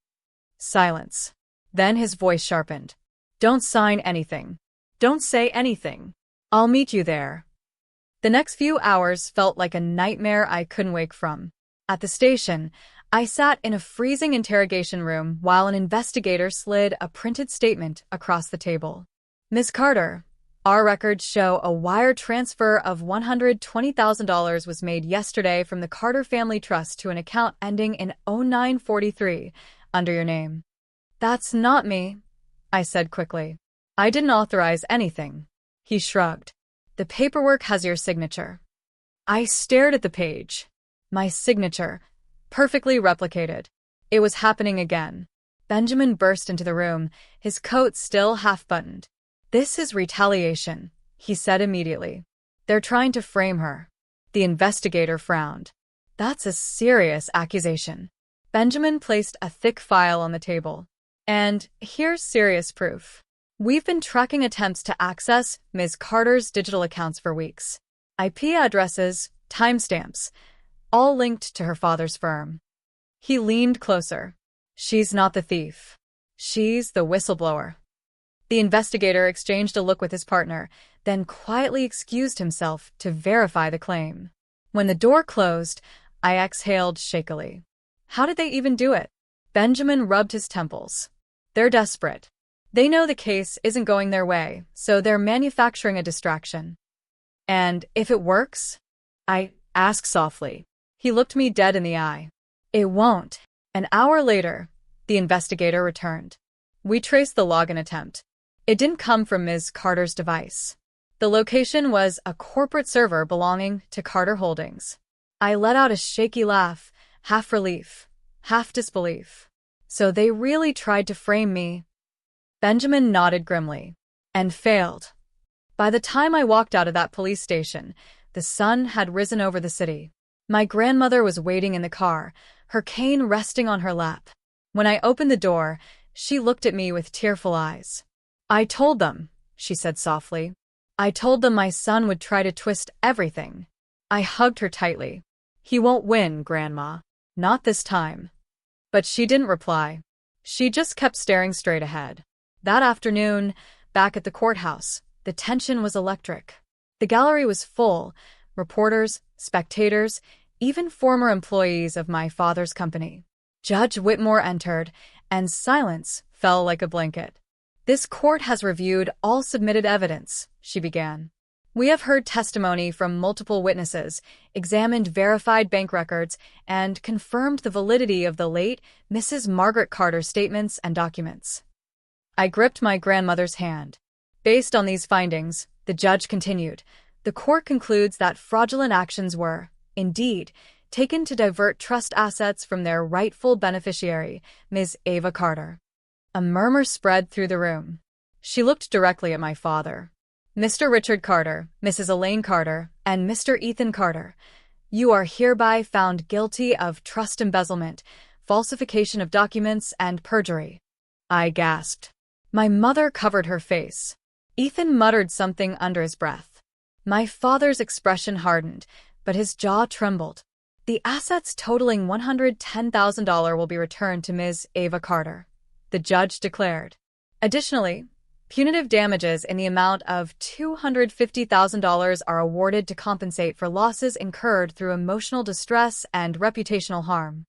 Silence. Then his voice sharpened. Don't sign anything. Don't say anything. I'll meet you there. The next few hours felt like a nightmare I couldn't wake from. At the station, I sat in a freezing interrogation room while an investigator slid a printed statement across the table. Ms. Carter, our records show a wire transfer of $120,000 was made yesterday from the Carter Family Trust to an account ending in 0943 under your name. That's not me, I said quickly. I didn't authorize anything. He shrugged. The paperwork has your signature. I stared at the page. My signature, perfectly replicated. It was happening again. Benjamin burst into the room, his coat still half-buttoned. This is retaliation, he said immediately. They're trying to frame her. The investigator frowned. That's a serious accusation. Benjamin placed a thick file on the table. And here's serious proof. We've been tracking attempts to access Ms. Carter's digital accounts for weeks. IP addresses, timestamps, all linked to her father's firm. He leaned closer. She's not the thief. She's the whistleblower. The investigator exchanged a look with his partner, then quietly excused himself to verify the claim. When the door closed, I exhaled shakily. How did they even do it? Benjamin rubbed his temples. They're desperate. They know the case isn't going their way, so they're manufacturing a distraction. And if it works? I asked softly. He looked me dead in the eye. It won't. An hour later, the investigator returned. We traced the login attempt. It didn't come from Ms. Carter's device. The location was a corporate server belonging to Carter Holdings. I let out a shaky laugh, half relief, half disbelief. So they really tried to frame me. Benjamin nodded grimly. And failed. By the time I walked out of that police station, the sun had risen over the city. My grandmother was waiting in the car, her cane resting on her lap. When I opened the door, she looked at me with tearful eyes. I told them, she said softly. I told them my son would try to twist everything. I hugged her tightly. He won't win, Grandma. Not this time. But she didn't reply. She just kept staring straight ahead. That afternoon, back at the courthouse, the tension was electric. The gallery was full, reporters, spectators, even former employees of my father's company. Judge Whitmore entered, and silence fell like a blanket. This court has reviewed all submitted evidence, she began. We have heard testimony from multiple witnesses, examined verified bank records, and confirmed the validity of the late Mrs. Margaret Carter's statements and documents. I gripped my grandmother's hand. Based on these findings, the judge continued, the court concludes that fraudulent actions were, indeed, taken to divert trust assets from their rightful beneficiary, Ms. Ava Carter. A murmur spread through the room. She looked directly at my father. Mr. Richard Carter, Mrs. Elaine Carter, and Mr. Ethan Carter, you are hereby found guilty of trust embezzlement, falsification of documents, and perjury. I gasped. My mother covered her face. Ethan muttered something under his breath. My father's expression hardened, but his jaw trembled. The assets totaling $110,000 will be returned to Ms. Ava Carter, the judge declared. Additionally, punitive damages in the amount of $250,000 are awarded to compensate for losses incurred through emotional distress and reputational harm.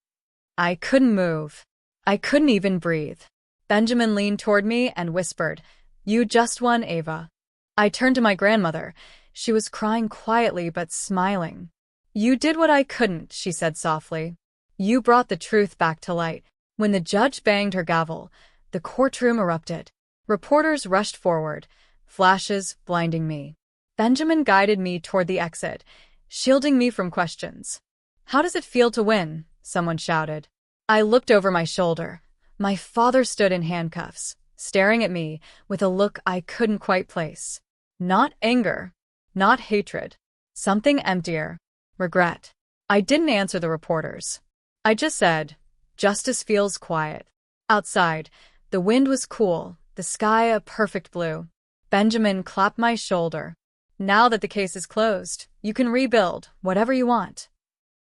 I couldn't move. I couldn't even breathe. Benjamin leaned toward me and whispered, "You just won, Ava." I turned to my grandmother. She was crying quietly but smiling. "You did what I couldn't," she said softly. "You brought the truth back to light." When the judge banged her gavel, The courtroom erupted. Reporters rushed forward, flashes blinding me. Benjamin guided me toward the exit, shielding me from questions. "How does it feel to win?" someone shouted. I looked over my shoulder. My father stood in handcuffs, staring at me with a look I couldn't quite place. Not anger, not hatred. Something emptier. Regret. I didn't answer the reporters. I just said, "Justice feels quiet." Outside, the wind was cool, the sky a perfect blue. Benjamin clapped my shoulder. "Now that the case is closed, you can rebuild whatever you want."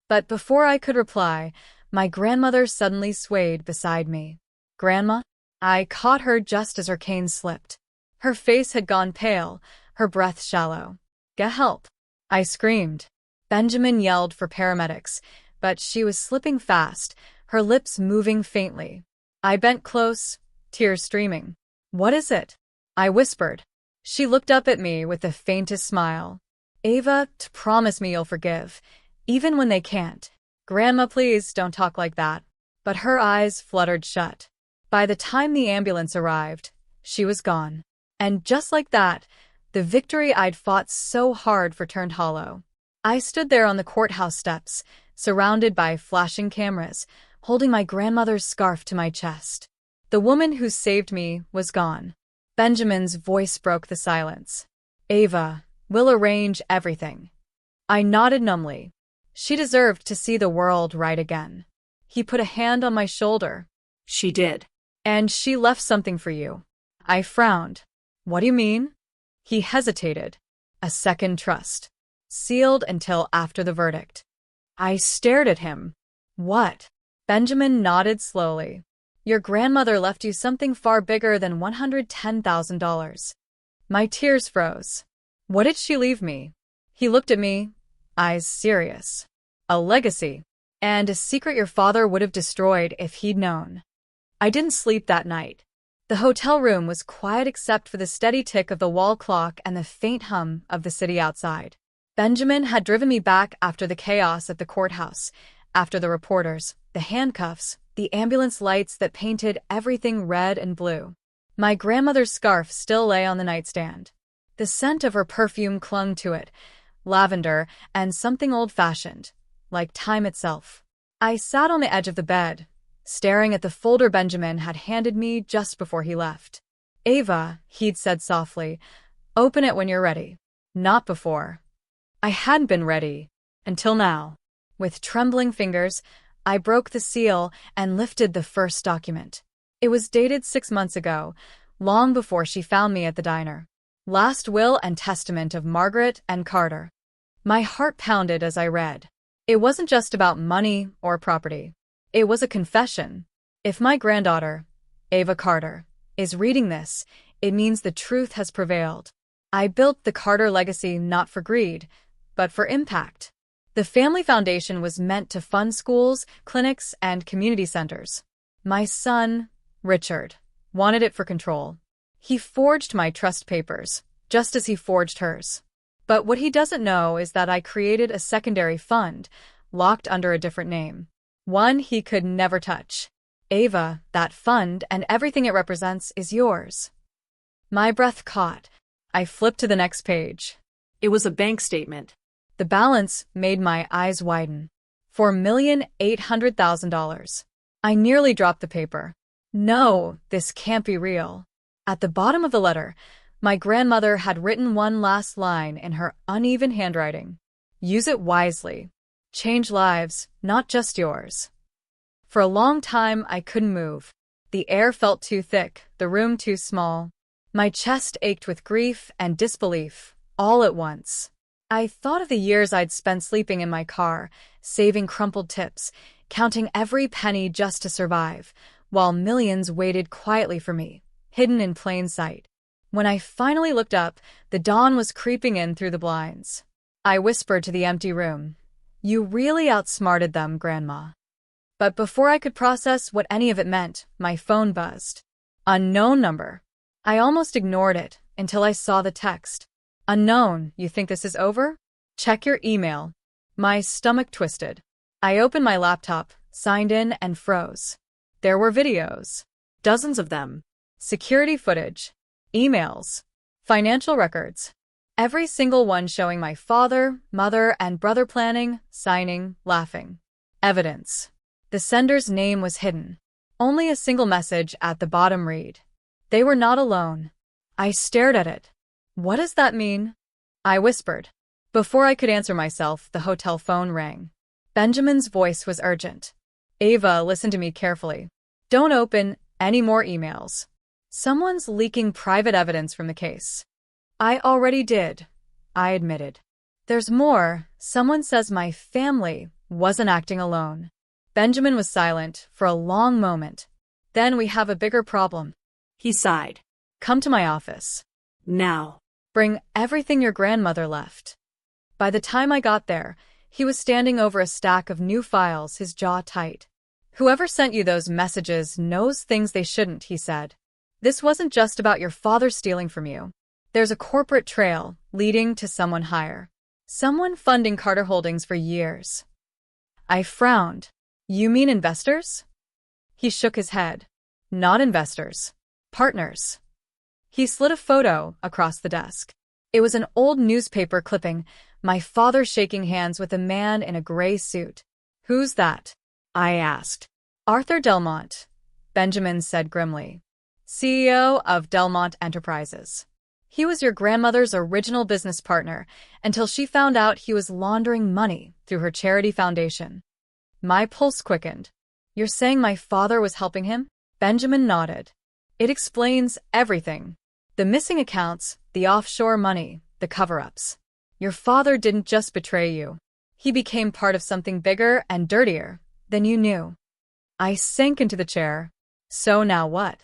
But before I could reply, my grandmother suddenly swayed beside me. "Grandma?" I caught her just as her cane slipped. Her face had gone pale, her breath shallow. "Get help!" I screamed. Benjamin yelled for paramedics, but she was slipping fast, her lips moving faintly. I bent close, tears streaming. "What is it?" I whispered. She looked up at me with the faintest smile. "Ava, promise me you'll forgive, even when they can't." "Grandma, please don't talk like that." But her eyes fluttered shut. By the time the ambulance arrived, she was gone. And just like that, the victory I'd fought so hard for turned hollow. I stood there on the courthouse steps, surrounded by flashing cameras, holding my grandmother's scarf to my chest. The woman who saved me was gone. Benjamin's voice broke the silence. "Ava, we'll arrange everything." I nodded numbly. She deserved to see the world right again. He put a hand on my shoulder. She did. "And she left something for you." I frowned. "What do you mean?" He hesitated. "A second trust. Sealed until after the verdict." I stared at him. "What?" Benjamin nodded slowly. "Your grandmother left you something far bigger than $110,000. My tears froze. "What did she leave me?" He looked at me, eyes serious. "A legacy. And a secret your father would have destroyed if he'd known." I didn't sleep that night. The hotel room was quiet except for the steady tick of the wall clock and the faint hum of the city outside. Benjamin had driven me back after the chaos at the courthouse, after the reporters, the handcuffs, the ambulance lights that painted everything red and blue. My grandmother's scarf still lay on the nightstand. The scent of her perfume clung to it, lavender and something old-fashioned, like time itself. I sat on the edge of the bed, staring at the folder Benjamin had handed me just before he left. "Ava," he'd said softly, "open it when you're ready." Not before. I hadn't been ready, until now. With trembling fingers, I broke the seal and lifted the first document. It was dated 6 months ago, long before she found me at the diner. Last will and testament of Margaret and Carter. My heart pounded as I read. It wasn't just about money or property. It was a confession. If my granddaughter, Ava Carter, is reading this, it means the truth has prevailed. I built the Carter legacy not for greed, but for impact. The family foundation was meant to fund schools, clinics, and community centers. My son, Richard, wanted it for control. He forged my trust papers, just as he forged hers. But what he doesn't know is that I created a secondary fund, locked under a different name. One he could never touch. Ava, that fund and everything it represents is yours. My breath caught. I flipped to the next page. It was a bank statement. The balance made my eyes widen. $4,800,000. I nearly dropped the paper. No, this can't be real. At the bottom of the letter, my grandmother had written one last line in her uneven handwriting. "Use it wisely. Change lives, not just yours." For a long time, I couldn't move. The air felt too thick, the room too small. My chest ached with grief and disbelief, all at once. I thought of the years I'd spent sleeping in my car, saving crumpled tips, counting every penny just to survive, while millions waited quietly for me, hidden in plain sight. When I finally looked up, the dawn was creeping in through the blinds. I whispered to the empty room, "You really outsmarted them, Grandma." But before I could process what any of it meant, my phone buzzed. Unknown number. I almost ignored it until I saw the text. "Unknown, you think this is over? Check your email." My stomach twisted. I opened my laptop, signed in, and froze. There were videos. Dozens of them. Security footage, emails, financial records. Every single one showing my father, mother, and brother planning, signing, laughing. Evidence. The sender's name was hidden. Only a single message at the bottom read. They were not alone. I stared at it. What does that mean? I whispered. Before I could answer myself, the hotel phone rang. Benjamin's voice was urgent. Ava, listen to me carefully. Don't open any more emails. Someone's leaking private evidence from the case. I already did, I admitted. There's more. Someone says my family wasn't acting alone. Benjamin was silent for a long moment. Then we have a bigger problem. He sighed. Come to my office. Now. Bring everything your grandmother left. By the time I got there, he was standing over a stack of new files, his jaw tight. Whoever sent you those messages knows things they shouldn't, he said. This wasn't just about your father stealing from you. There's a corporate trail leading to someone higher. Someone funding Carter Holdings for years. I frowned. You mean investors? He shook his head. Not investors. Partners. He slid a photo across the desk. It was an old newspaper clipping, my father shaking hands with a man in a gray suit. Who's that? I asked. Arthur Delmont, Benjamin said grimly. CEO of Delmont Enterprises. He was your grandmother's original business partner until she found out he was laundering money through her charity foundation. My pulse quickened. You're saying my father was helping him? Benjamin nodded. It explains everything. The missing accounts, the offshore money, the cover-ups. Your father didn't just betray you. He became part of something bigger and dirtier than you knew. I sank into the chair. So now what?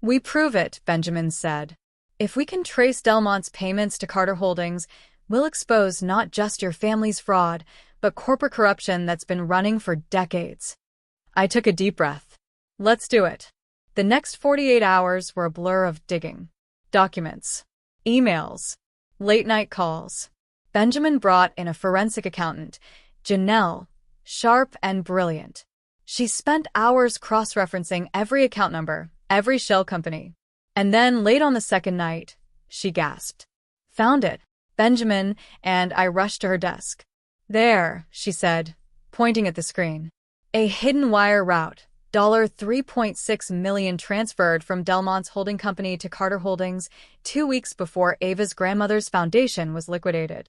We prove it, Benjamin said. If we can trace Delmont's payments to Carter Holdings, we'll expose not just your family's fraud, but corporate corruption that's been running for decades. I took a deep breath. Let's do it. The next 48 hours were a blur of digging. Documents, emails, late-night calls. Benjamin brought in a forensic accountant, Janelle, sharp and brilliant. She spent hours cross-referencing every account number, every shell company. And then, late on the second night, she gasped. Found it, Benjamin, and I rushed to her desk. There, she said, pointing at the screen. A hidden wire route, $3.6 million transferred from Delmont's holding company to Carter Holdings 2 weeks before Ava's grandmother's foundation was liquidated.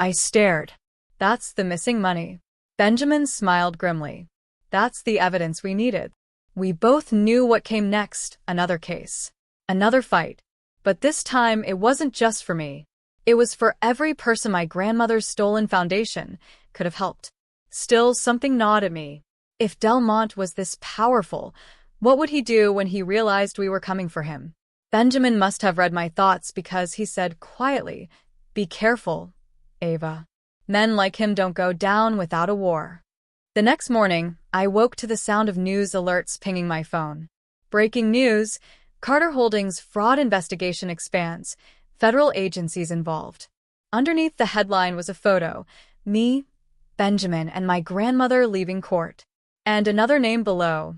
I stared. That's the missing money. Benjamin smiled grimly. That's the evidence we needed. We both knew what came next, another case. Another fight. But this time, it wasn't just for me. It was for every person my grandmother's stolen foundation could have helped. Still, something gnawed at me. If Delmont was this powerful, what would he do when he realized we were coming for him? Benjamin must have read my thoughts because he said quietly, "Be careful, Ava. Men like him don't go down without a war." The next morning, I woke to the sound of news alerts pinging my phone. Breaking news. Carter Holdings fraud investigation expands. Federal agencies involved. Underneath the headline was a photo. Me, Benjamin, and my grandmother leaving court. And another name below.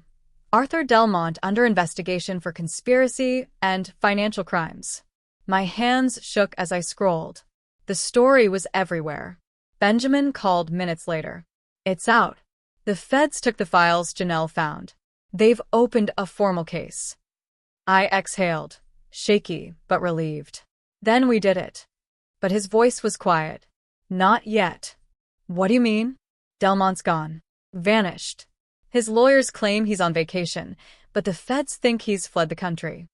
Arthur Delmont under investigation for conspiracy and financial crimes. My hands shook as I scrolled. The story was everywhere. Benjamin called minutes later. It's out. The feds took the files Janelle found. They've opened a formal case. I exhaled, shaky but relieved. Then we did it. But his voice was quiet. Not yet. What do you mean? Delmont's gone. Vanished. His lawyers claim he's on vacation, but the feds think he's fled the country.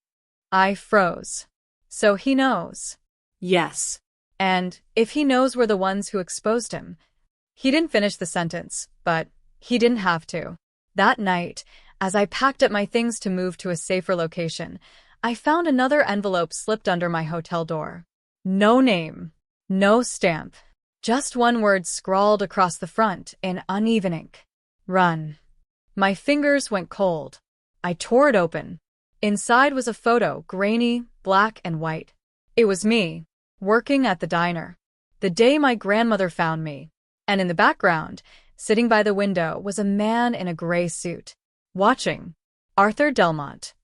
I froze. So he knows. Yes. And if he knows we're the ones who exposed him. He didn't finish the sentence, but he didn't have to. That night, as I packed up my things to move to a safer location, I found another envelope slipped under my hotel door. No name. No stamp. Just one word scrawled across the front in uneven ink. Run. My fingers went cold. I tore it open. Inside was a photo, grainy, black and white. It was me, working at the diner. The day my grandmother found me. And in the background, sitting by the window, was a man in a gray suit. Watching. Arthur Delmont.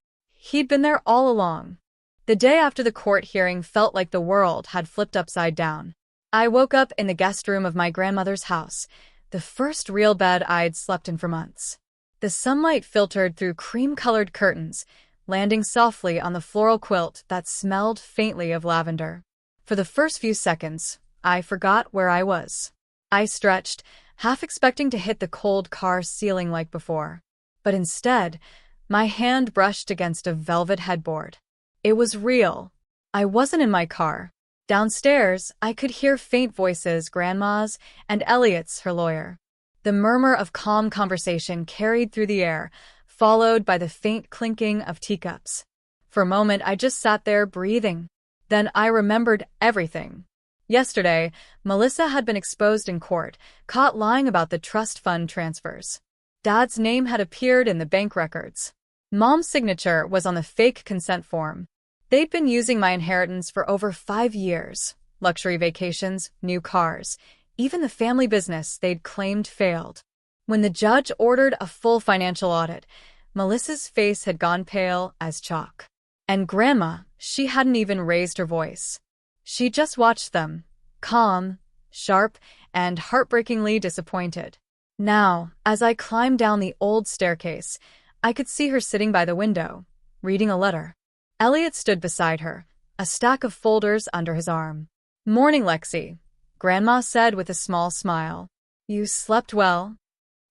He'd been there all along. The day after the court hearing felt like the world had flipped upside down. I woke up in the guest room of my grandmother's house, the first real bed I'd slept in for months. The sunlight filtered through cream-colored curtains, landing softly on the floral quilt that smelled faintly of lavender. For the first few seconds, I forgot where I was. I stretched, half expecting to hit the cold car ceiling like before. But instead, my hand brushed against a velvet headboard. It was real. I wasn't in my car. Downstairs, I could hear faint voices, Grandma's and Elliot's, her lawyer. The murmur of calm conversation carried through the air, followed by the faint clinking of teacups. For a moment, I just sat there breathing. Then I remembered everything. Yesterday, Melissa had been exposed in court, caught lying about the trust fund transfers. Dad's name had appeared in the bank records. Mom's signature was on the fake consent form. They'd been using my inheritance for over 5 years. Luxury vacations, new cars, even the family business they'd claimed failed. When the judge ordered a full financial audit, Melissa's face had gone pale as chalk. And Grandma, she hadn't even raised her voice. She just watched them, calm, sharp, and heartbreakingly disappointed. Now, as I climbed down the old staircase, I could see her sitting by the window, reading a letter. Elliot stood beside her, a stack of folders under his arm. "Morning, Lexi," Grandma said with a small smile. "You slept well?"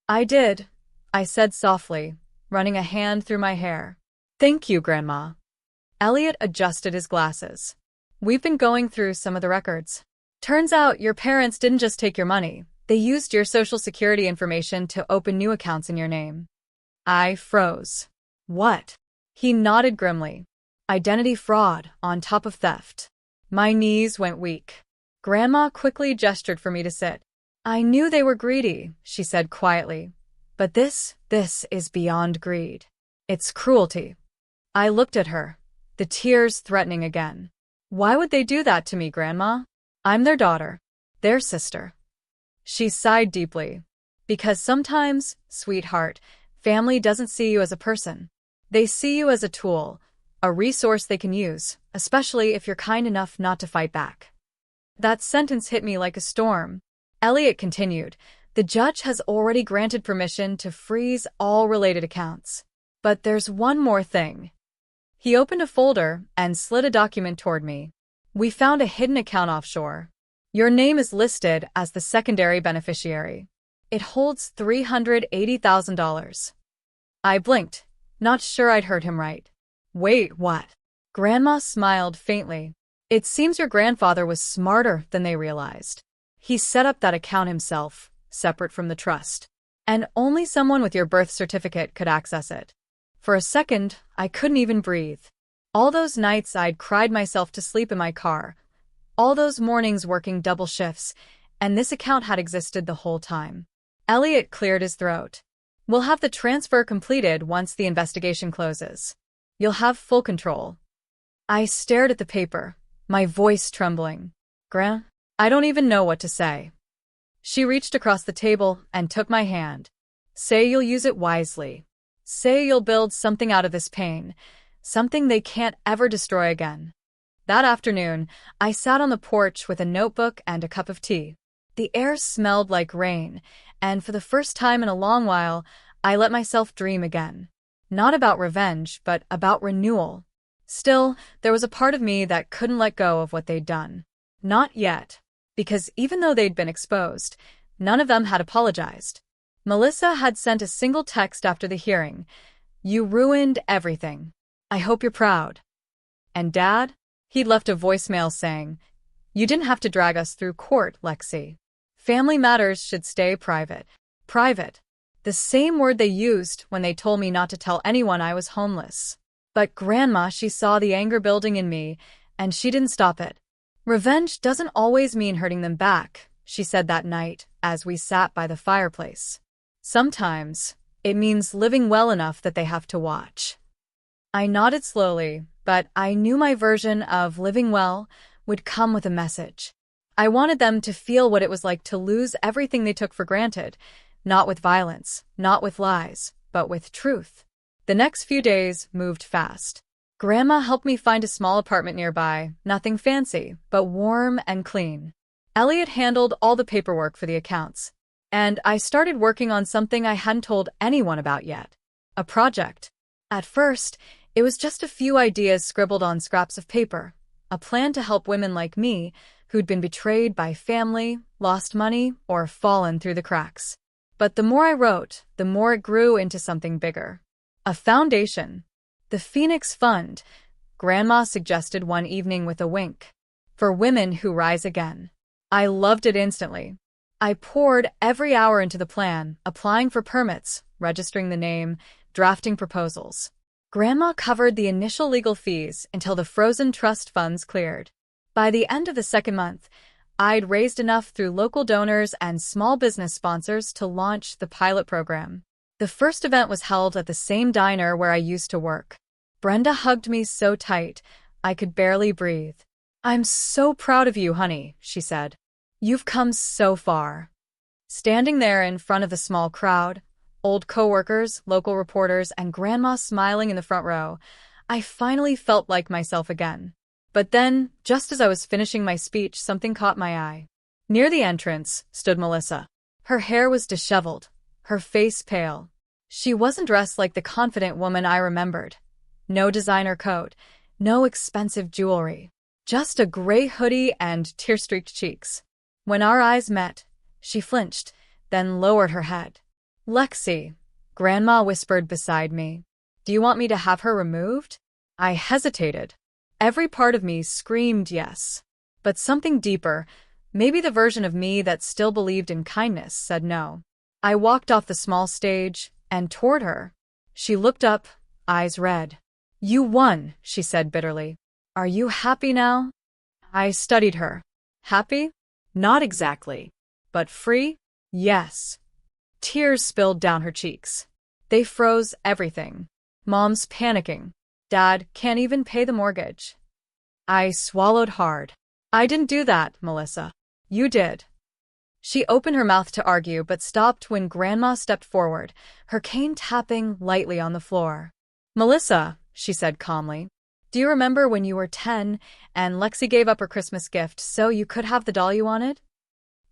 "I did," I said softly, running a hand through my hair. "Thank you, Grandma." Elliot adjusted his glasses. "We've been going through some of the records. Turns out your parents didn't just take your money. They used your social security information to open new accounts in your name." I froze. "What?" He nodded grimly. "Identity fraud on top of theft." My knees went weak. Grandma quickly gestured for me to sit. "I knew they were greedy," she said quietly. "But this is beyond greed. It's cruelty." I looked at her, the tears threatening again. "Why would they do that to me, Grandma? I'm their daughter, their sister." She sighed deeply. "Because sometimes, sweetheart, family doesn't see you as a person. They see you as a tool, a resource they can use, especially if you're kind enough not to fight back." That sentence hit me like a storm. Elliot continued, "The judge has already granted permission to freeze all related accounts. But there's one more thing." He opened a folder and slid a document toward me. "We found a hidden account offshore. Your name is listed as the secondary beneficiary. It holds $380,000. I blinked, not sure I'd heard him right. "Wait, what?" Grandma smiled faintly. "It seems your grandfather was smarter than they realized. He set up that account himself, separate from the trust. And only someone with your birth certificate could access it." For a second, I couldn't even breathe. All those nights I'd cried myself to sleep in my car, all those mornings working double shifts, and this account had existed the whole time. Elliot cleared his throat. "We'll have the transfer completed once the investigation closes. You'll have full control." I stared at the paper, my voice trembling. "Gran, I don't even know what to say." She reached across the table and took my hand. "Say you'll use it wisely. Say you'll build something out of this pain, something they can't ever destroy again." That afternoon, I sat on the porch with a notebook and a cup of tea. The air smelled like rain, and for the first time in a long while, I let myself dream again. Not about revenge, but about renewal. Still, there was a part of me that couldn't let go of what they'd done. Not yet. Because even though they'd been exposed, none of them had apologized. Melissa had sent a single text after the hearing. "You ruined everything. I hope you're proud." And Dad? He'd left a voicemail saying, "You didn't have to drag us through court, Lexi. Family matters should stay private." Private. The same word they used when they told me not to tell anyone I was homeless. But Grandma, she saw the anger building in me, and she didn't stop it. "Revenge doesn't always mean hurting them back," she said that night as we sat by the fireplace. "Sometimes, it means living well enough that they have to watch." I nodded slowly, but I knew my version of living well would come with a message. I wanted them to feel what it was like to lose everything they took for granted, not with violence, not with lies, but with truth. The next few days moved fast. Grandma helped me find a small apartment nearby, nothing fancy, but warm and clean. Elliot handled all the paperwork for the accounts, and I started working on something I hadn't told anyone about yet. A project. At first, it was just a few ideas scribbled on scraps of paper, a plan to help women like me who'd been betrayed by family, lost money, or fallen through the cracks. But the more I wrote, the more it grew into something bigger. A foundation. The Phoenix Fund, Grandma suggested one evening with a wink. For women who rise again. I loved it instantly. I poured every hour into the plan, applying for permits, registering the name, drafting proposals. Grandma covered the initial legal fees until the frozen trust funds cleared. By the end of the second month, I'd raised enough through local donors and small business sponsors to launch the pilot program. The first event was held at the same diner where I used to work. Brenda hugged me so tight, I could barely breathe. "I'm so proud of you, honey," she said. "You've come so far." Standing there in front of the small crowd, old coworkers, local reporters, and Grandma smiling in the front row, I finally felt like myself again. But then, just as I was finishing my speech, something caught my eye. Near the entrance stood Melissa. Her hair was disheveled, her face pale. She wasn't dressed like the confident woman I remembered. No designer coat, no expensive jewelry. Just a gray hoodie and tear-streaked cheeks. When our eyes met, she flinched, then lowered her head. "Lexi," Grandma whispered beside me. "Do you want me to have her removed?" I hesitated. Every part of me screamed yes. But something deeper, maybe the version of me that still believed in kindness, said no. I walked off the small stage and toward her. She looked up, eyes red. "You won," she said bitterly. "Are you happy now?" I studied her. Happy? Not exactly. But free? Yes. Tears spilled down her cheeks. They froze everything. Mom's panicking. Dad can't even pay the mortgage. I swallowed hard. "I didn't do that, Melissa. You did." She opened her mouth to argue but stopped when Grandma stepped forward, her cane tapping lightly on the floor. "Melissa," she said calmly, "do you remember when you were 10 and Lexi gave up her Christmas gift so you could have the doll you wanted?"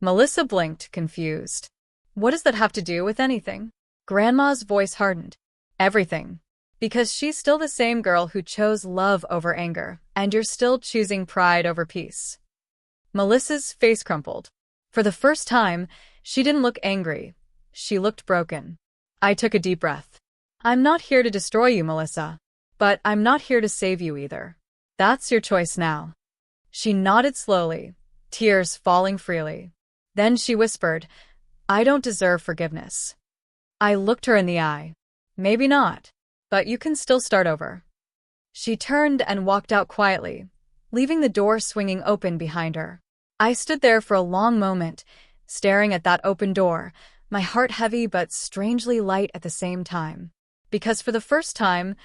Melissa blinked, confused. "What does that have to do with anything?" Grandma's voice hardened. "Everything. Because she's still the same girl who chose love over anger, and you're still choosing pride over peace." Melissa's face crumpled. For the first time, she didn't look angry. She looked broken. I took a deep breath. "I'm not here to destroy you, Melissa. But I'm not here to save you either. That's your choice now." She nodded slowly, tears falling freely. Then she whispered, "I don't deserve forgiveness." I looked her in the eye. "Maybe not. But you can still start over." She turned and walked out quietly, leaving the door swinging open behind her. I stood there for a long moment, staring at that open door, my heart heavy but strangely light at the same time. Because for the first time,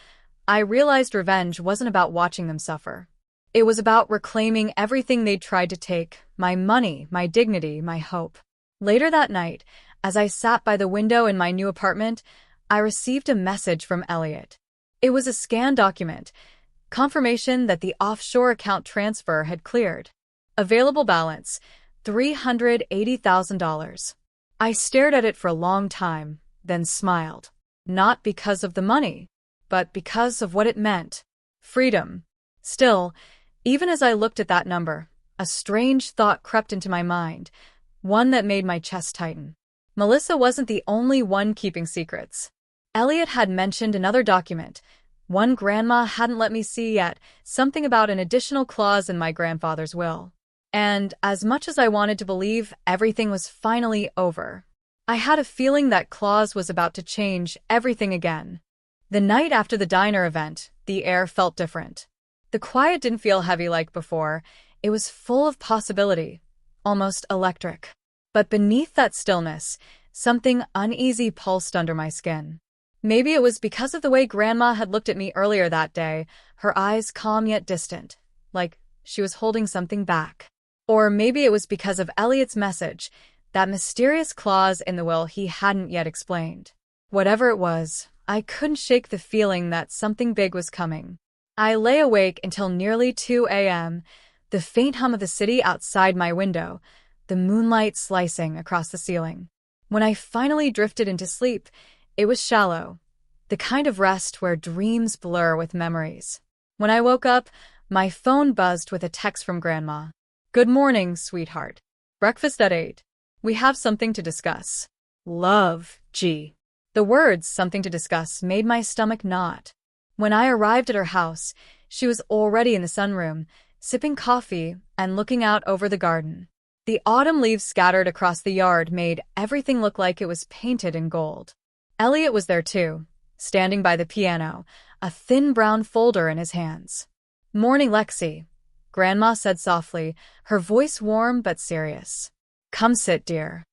I realized revenge wasn't about watching them suffer. It was about reclaiming everything they'd tried to take, my money, my dignity, my hope. Later that night, as I sat by the window in my new apartment, I received a message from Elliot. It was a scanned document, confirmation that the offshore account transfer had cleared. Available balance, $380,000. I stared at it for a long time, then smiled. Not because of the money, but because of what it meant. Freedom. Still, even as I looked at that number, a strange thought crept into my mind, one that made my chest tighten. Melissa wasn't the only one keeping secrets. Elliot had mentioned another document, one Grandma hadn't let me see yet, something about an additional clause in my grandfather's will. And as much as I wanted to believe everything was finally over, I had a feeling that clause was about to change everything again. The night after the diner event, the air felt different. The quiet didn't feel heavy like before. It was full of possibility, almost electric. But beneath that stillness, something uneasy pulsed under my skin. Maybe it was because of the way Grandma had looked at me earlier that day, her eyes calm yet distant, like she was holding something back. Or maybe it was because of Elliot's message, that mysterious clause in the will he hadn't yet explained. Whatever it was, I couldn't shake the feeling that something big was coming. I lay awake until nearly 2 a.m., the faint hum of the city outside my window, the moonlight slicing across the ceiling. When I finally drifted into sleep, it was shallow, the kind of rest where dreams blur with memories. When I woke up, my phone buzzed with a text from Grandma. "Good morning, sweetheart. Breakfast at 8. We have something to discuss. Love, G." The words "something to discuss" made my stomach knot. When I arrived at her house, she was already in the sunroom, sipping coffee and looking out over the garden. The autumn leaves scattered across the yard made everything look like it was painted in gold. Elliot was there too, standing by the piano, a thin brown folder in his hands. "Morning, Lexi," Grandma said softly, her voice warm but serious. "Come sit, dear."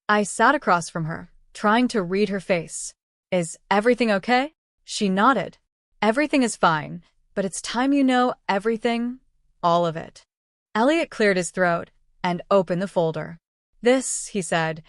I sat across from her, trying to read her face. "Is everything okay?" She nodded. "Everything is fine, but it's time you know everything, all of it." Elliot cleared his throat and opened the folder. "This," he said,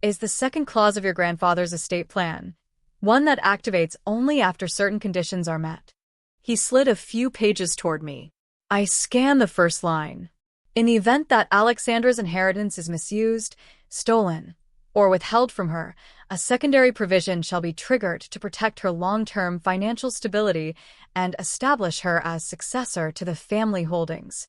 "is the second clause of your grandfather's estate plan, one that activates only after certain conditions are met." He slid a few pages toward me. I scanned the first line. "In the event that Alexandra's inheritance is misused, stolen, or withheld from her, a secondary provision shall be triggered to protect her long-term financial stability and establish her as successor to the family holdings."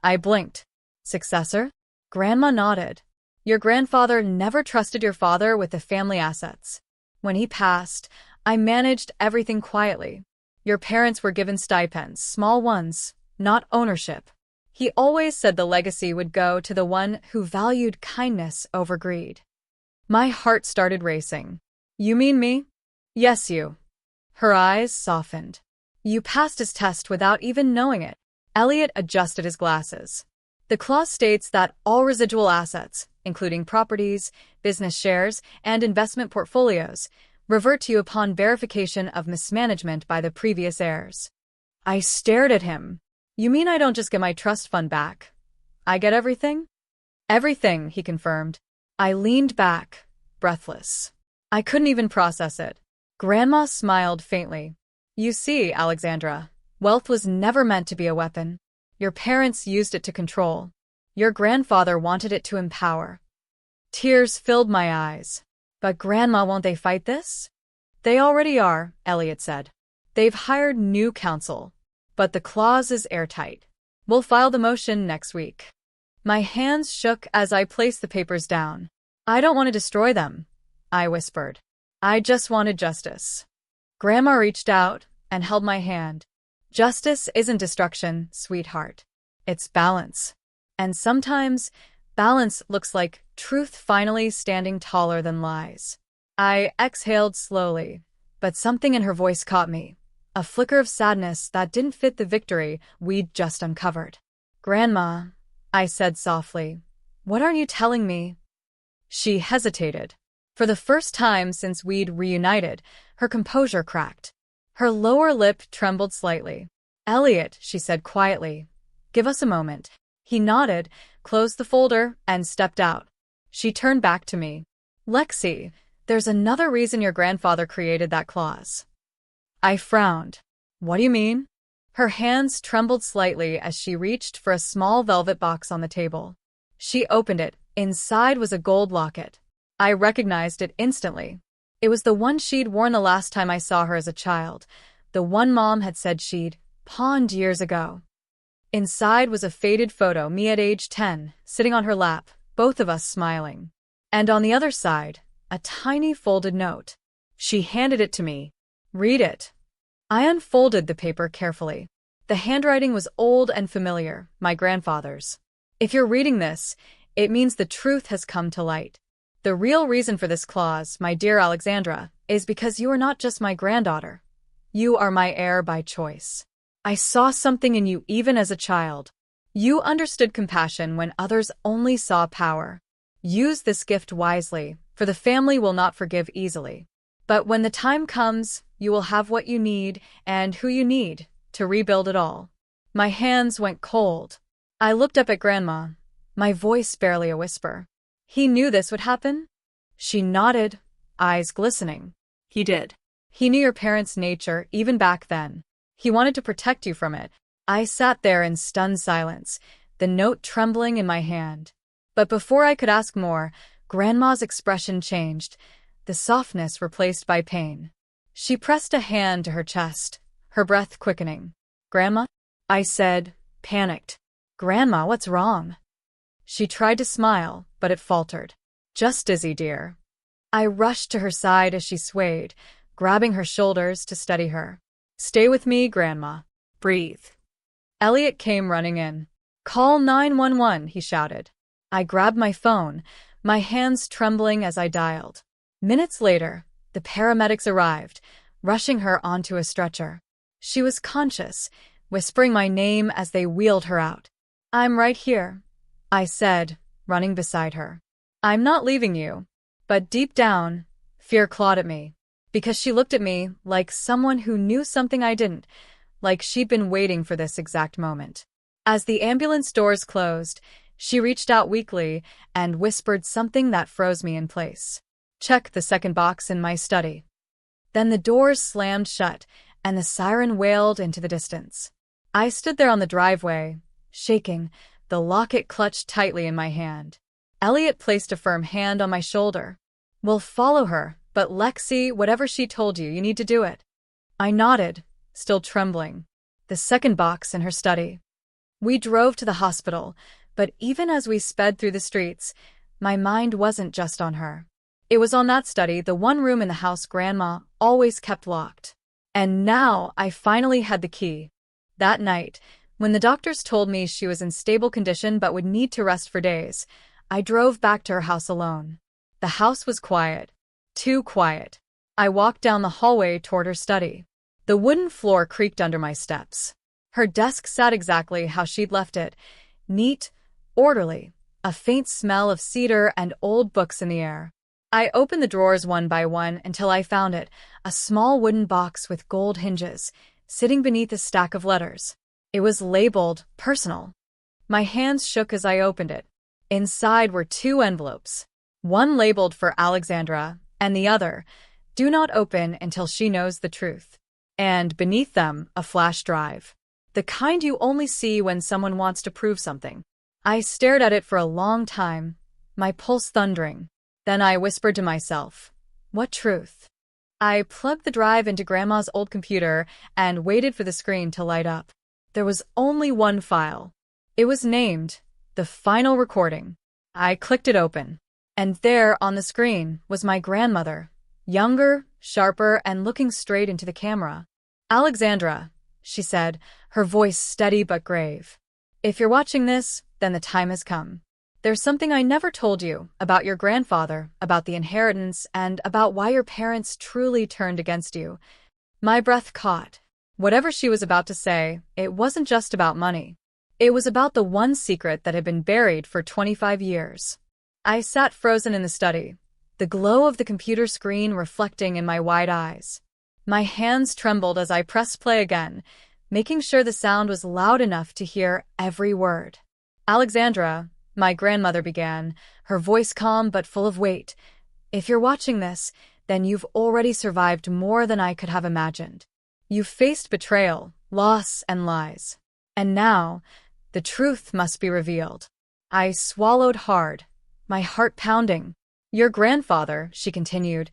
I blinked. "Successor?" Grandma nodded. "Your grandfather never trusted your father with the family assets. When he passed, I managed everything quietly. Your parents were given stipends, small ones, not ownership. He always said the legacy would go to the one who valued kindness over greed." My heart started racing. "You mean me?" "Yes, you." Her eyes softened. "You passed his test without even knowing it." Elliot adjusted his glasses. "The clause states that all residual assets, including properties, business shares, and investment portfolios, revert to you upon verification of mismanagement by the previous heirs." I stared at him. "You mean I don't just get my trust fund back? I get everything?" "Everything," he confirmed. I leaned back, breathless. I couldn't even process it. Grandma smiled faintly. "You see, Alexandra, wealth was never meant to be a weapon. Your parents used it to control. Your grandfather wanted it to empower." Tears filled my eyes. "But Grandma, won't they fight this?" "They already are," Elliot said. "They've hired new counsel. But the clause is airtight. We'll file the motion next week." My hands shook as I placed the papers down. "I don't want to destroy them," I whispered. "I just wanted justice." Grandma reached out and held my hand. "Justice isn't destruction, sweetheart. It's balance. And sometimes, balance looks like truth finally standing taller than lies." I exhaled slowly, but something in her voice caught me. A flicker of sadness that didn't fit the victory we'd just uncovered. "Grandma," I said softly, "what aren't you telling me?" She hesitated. For the first time since we'd reunited, her composure cracked. Her lower lip trembled slightly. "Elliot," she said quietly, "give us a moment." He nodded, closed the folder, and stepped out. She turned back to me. "Lexi, there's another reason your grandfather created that clause." I frowned. "What do you mean?" Her hands trembled slightly as she reached for a small velvet box on the table. She opened it. Inside was a gold locket. I recognized it instantly. It was the one she'd worn the last time I saw her as a child, the one Mom had said she'd pawned years ago. Inside was a faded photo, me at age 10, sitting on her lap, both of us smiling. And on the other side, a tiny folded note. She handed it to me. "Read it." I unfolded the paper carefully. The handwriting was old and familiar, my grandfather's. "If you're reading this, it means the truth has come to light. The real reason for this clause, my dear Alexandra, is because you are not just my granddaughter. You are my heir by choice. I saw something in you even as a child. You understood compassion when others only saw power. Use this gift wisely, for the family will not forgive easily. But when the time comes, you will have what you need and who you need to rebuild it all." My hands went cold. I looked up at Grandma, my voice barely a whisper. "He knew this would happen?" She nodded, eyes glistening. He did. He knew your parents' nature even back then. He wanted to protect you from it. I sat there in stunned silence, the note trembling in my hand. But before I could ask more, Grandma's expression changed, the softness replaced by pain. She pressed a hand to her chest, her breath quickening. "Grandma?" I said, panicked. "Grandma, what's wrong?" She tried to smile, but it faltered. "Just dizzy, dear." I rushed to her side as she swayed, grabbing her shoulders to steady her. "Stay with me, Grandma. Breathe." Elliot came running in. "Call 911, he shouted. I grabbed my phone, my hands trembling as I dialed. Minutes later, the paramedics arrived, rushing her onto a stretcher. She was conscious, whispering my name as they wheeled her out. "I'm right here," I said, running beside her. "I'm not leaving you." But deep down, fear clawed at me, because she looked at me like someone who knew something I didn't, like she'd been waiting for this exact moment. As the ambulance doors closed, she reached out weakly and whispered something that froze me in place. "Check the second box in my study." Then the doors slammed shut, and the siren wailed into the distance. I stood there on the driveway, shaking, the locket clutched tightly in my hand. Elliot placed a firm hand on my shoulder. "We'll follow her, but Lexi, whatever she told you, you need to do it." I nodded, still trembling. The second box in her study. We drove to the hospital, but even as we sped through the streets, my mind wasn't just on her. It was on that study, the one room in the house Grandma always kept locked. And now I finally had the key. That night, when the doctors told me she was in stable condition but would need to rest for days, I drove back to her house alone. The house was quiet. Too quiet. I walked down the hallway toward her study. The wooden floor creaked under my steps. Her desk sat exactly how she'd left it, neat, orderly, a faint smell of cedar and old books in the air. I opened the drawers one by one until I found it, a small wooden box with gold hinges, sitting beneath a stack of letters. It was labeled "Personal." My hands shook as I opened it. Inside were two envelopes, one labeled for Alexandra, and the other, "Do not open until she knows the truth." And beneath them, a flash drive. The kind you only see when someone wants to prove something. I stared at it for a long time, my pulse thundering. Then I whispered to myself, "What truth?" I plugged the drive into Grandma's old computer and waited for the screen to light up. There was only one file. It was named "The Final Recording." I clicked it open. And there, on the screen, was my grandmother, younger, sharper, and looking straight into the camera. "Alexandra," she said, her voice steady but grave. "If you're watching this, then the time has come. There's something I never told you about your grandfather, about the inheritance, and about why your parents truly turned against you." My breath caught. Whatever she was about to say, it wasn't just about money. It was about the one secret that had been buried for 25 years. I sat frozen in the study, the glow of the computer screen reflecting in my wide eyes. My hands trembled as I pressed play again, making sure the sound was loud enough to hear every word. "Alexandra," my grandmother began, her voice calm but full of weight, "if you're watching this, then you've already survived more than I could have imagined. You've faced betrayal, loss, and lies. And now, the truth must be revealed." I swallowed hard, my heart pounding. "Your grandfather," she continued,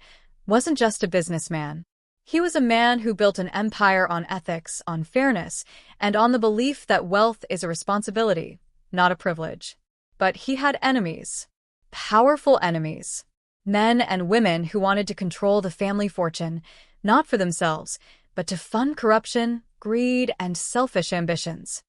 "wasn't just a businessman. He was a man who built an empire on ethics, on fairness, and on the belief that wealth is a responsibility, not a privilege. But he had enemies, powerful enemies, men and women who wanted to control the family fortune, not for themselves, but to fund corruption, greed, and selfish ambitions."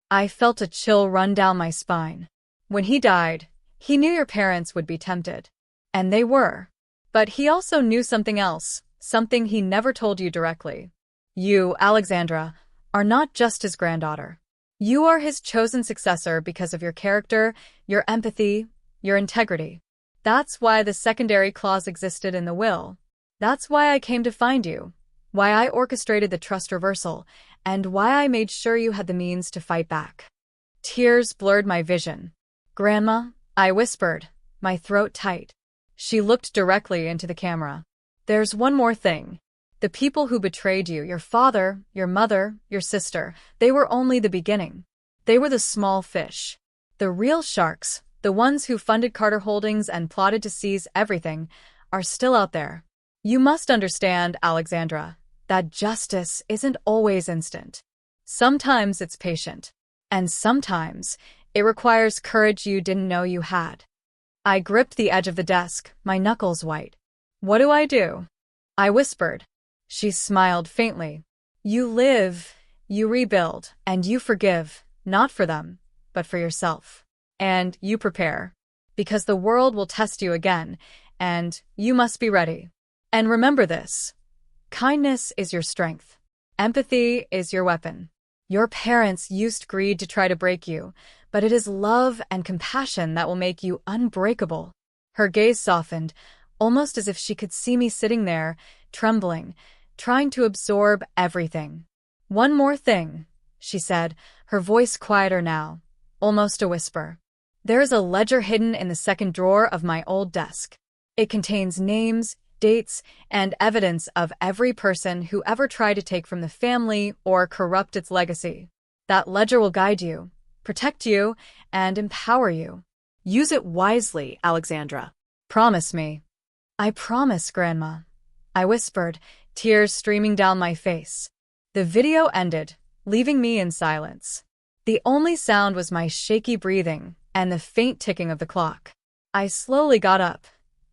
I felt a chill run down my spine. When he died, he knew your parents would be tempted. And they were. But he also knew something else, something he never told you directly. You, Alexandra, are not just his granddaughter. You are his chosen successor because of your character, your empathy, your integrity. That's why the secondary clause existed in the will. That's why I came to find you, why I orchestrated the trust reversal, and why I made sure you had the means to fight back. Tears blurred my vision. "Grandma," I whispered, my throat tight. She looked directly into the camera. "There's one more thing. The people who betrayed you, your father, your mother, your sister, they were only the beginning. They were the small fish. The real sharks, the ones who funded Carter Holdings and plotted to seize everything, are still out there. You must understand, Alexandra, that justice isn't always instant. Sometimes it's patient, and sometimes it requires courage you didn't know you had. I gripped the edge of the desk, my knuckles white. What do I do? I whispered. She smiled faintly. You live, you rebuild, and you forgive, not for them, but for yourself. And you prepare. Because the world will test you again, and you must be ready. And remember this. Kindness is your strength. Empathy is your weapon. Your parents used greed to try to break you, but it is love and compassion that will make you unbreakable. Her gaze softened, almost as if she could see me sitting there, trembling, trying to absorb everything. One more thing, she said, her voice quieter now, almost a whisper. There is a ledger hidden in the second drawer of my old desk. It contains names, dates, and evidence of every person who ever tried to take from the family or corrupt its legacy. That ledger will guide you, protect you, and empower you. Use it wisely, Alexandra. Promise me. I promise, Grandma. I whispered, tears streaming down my face. The video ended, leaving me in silence. The only sound was my shaky breathing and the faint ticking of the clock. I slowly got up,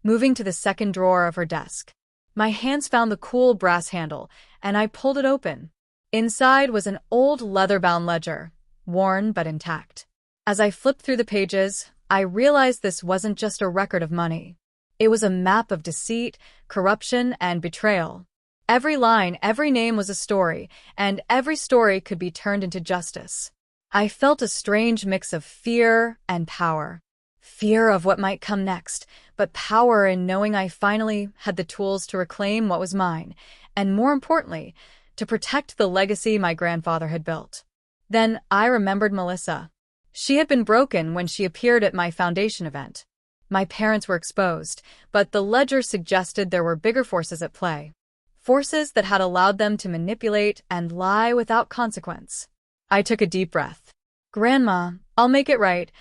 moving to the second drawer of her desk. My hands found the cool brass handle, and I pulled it open. Inside was an old leather-bound ledger, worn but intact. As I flipped through the pages, I realized this wasn't just a record of money. It was a map of deceit, corruption, and betrayal. Every line, every name was a story, and every story could be turned into justice. I felt a strange mix of fear and power. Fear of what might come next, but power in knowing I finally had the tools to reclaim what was mine, and more importantly, to protect the legacy my grandfather had built. Then I remembered Melissa. She had been broken when she appeared at my foundation event. My parents were exposed, but the ledger suggested there were bigger forces at play. Forces that had allowed them to manipulate and lie without consequence. I took a deep breath. Grandma, I'll make it right,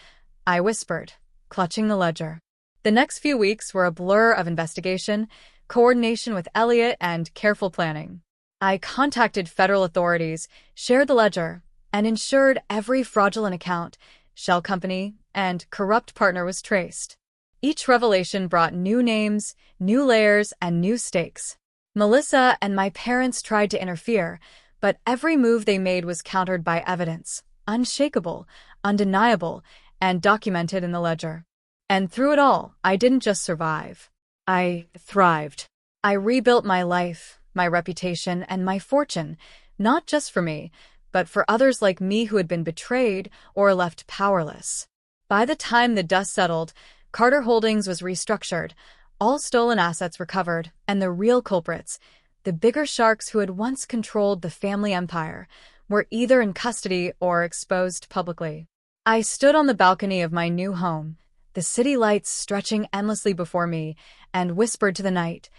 I whispered, clutching the ledger. The next few weeks were a blur of investigation, coordination with Elliot, and careful planning. I contacted federal authorities, shared the ledger, and ensured every fraudulent account, shell company, and corrupt partner was traced. Each revelation brought new names, new layers, and new stakes. Melissa and my parents tried to interfere, but every move they made was countered by evidence, unshakable, undeniable, and documented in the ledger. And through it all, I didn't just survive. I thrived. I rebuilt my life, my reputation, and my fortune, not just for me, but for others like me who had been betrayed or left powerless. By the time the dust settled, Carter Holdings was restructured, all stolen assets recovered, and the real culprits, the bigger sharks who had once controlled the family empire, were either in custody or exposed publicly. I stood on the balcony of my new home, the city lights stretching endlessly before me, and whispered to the night,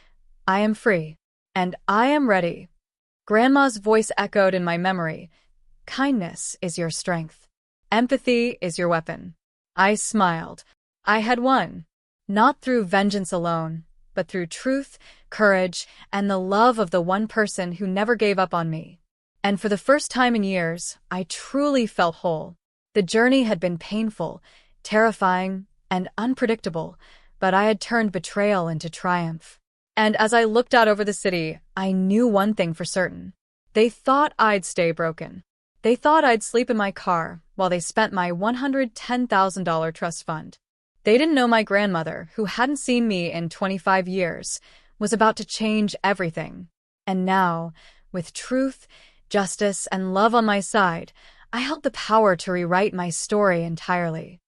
I am free, and I am ready. Grandma's voice echoed in my memory. Kindness is your strength. Empathy is your weapon. I smiled. I had won. Not through vengeance alone, but through truth, courage, and the love of the one person who never gave up on me. And for the first time in years, I truly felt whole. The journey had been painful, terrifying, and unpredictable, but I had turned betrayal into triumph. And as I looked out over the city, I knew one thing for certain. They thought I'd stay broken. They thought I'd sleep in my car while they spent my $110,000 trust fund. They didn't know my grandmother, who hadn't seen me in 25 years, was about to change everything. And now, with truth, justice, and love on my side, I held the power to rewrite my story entirely.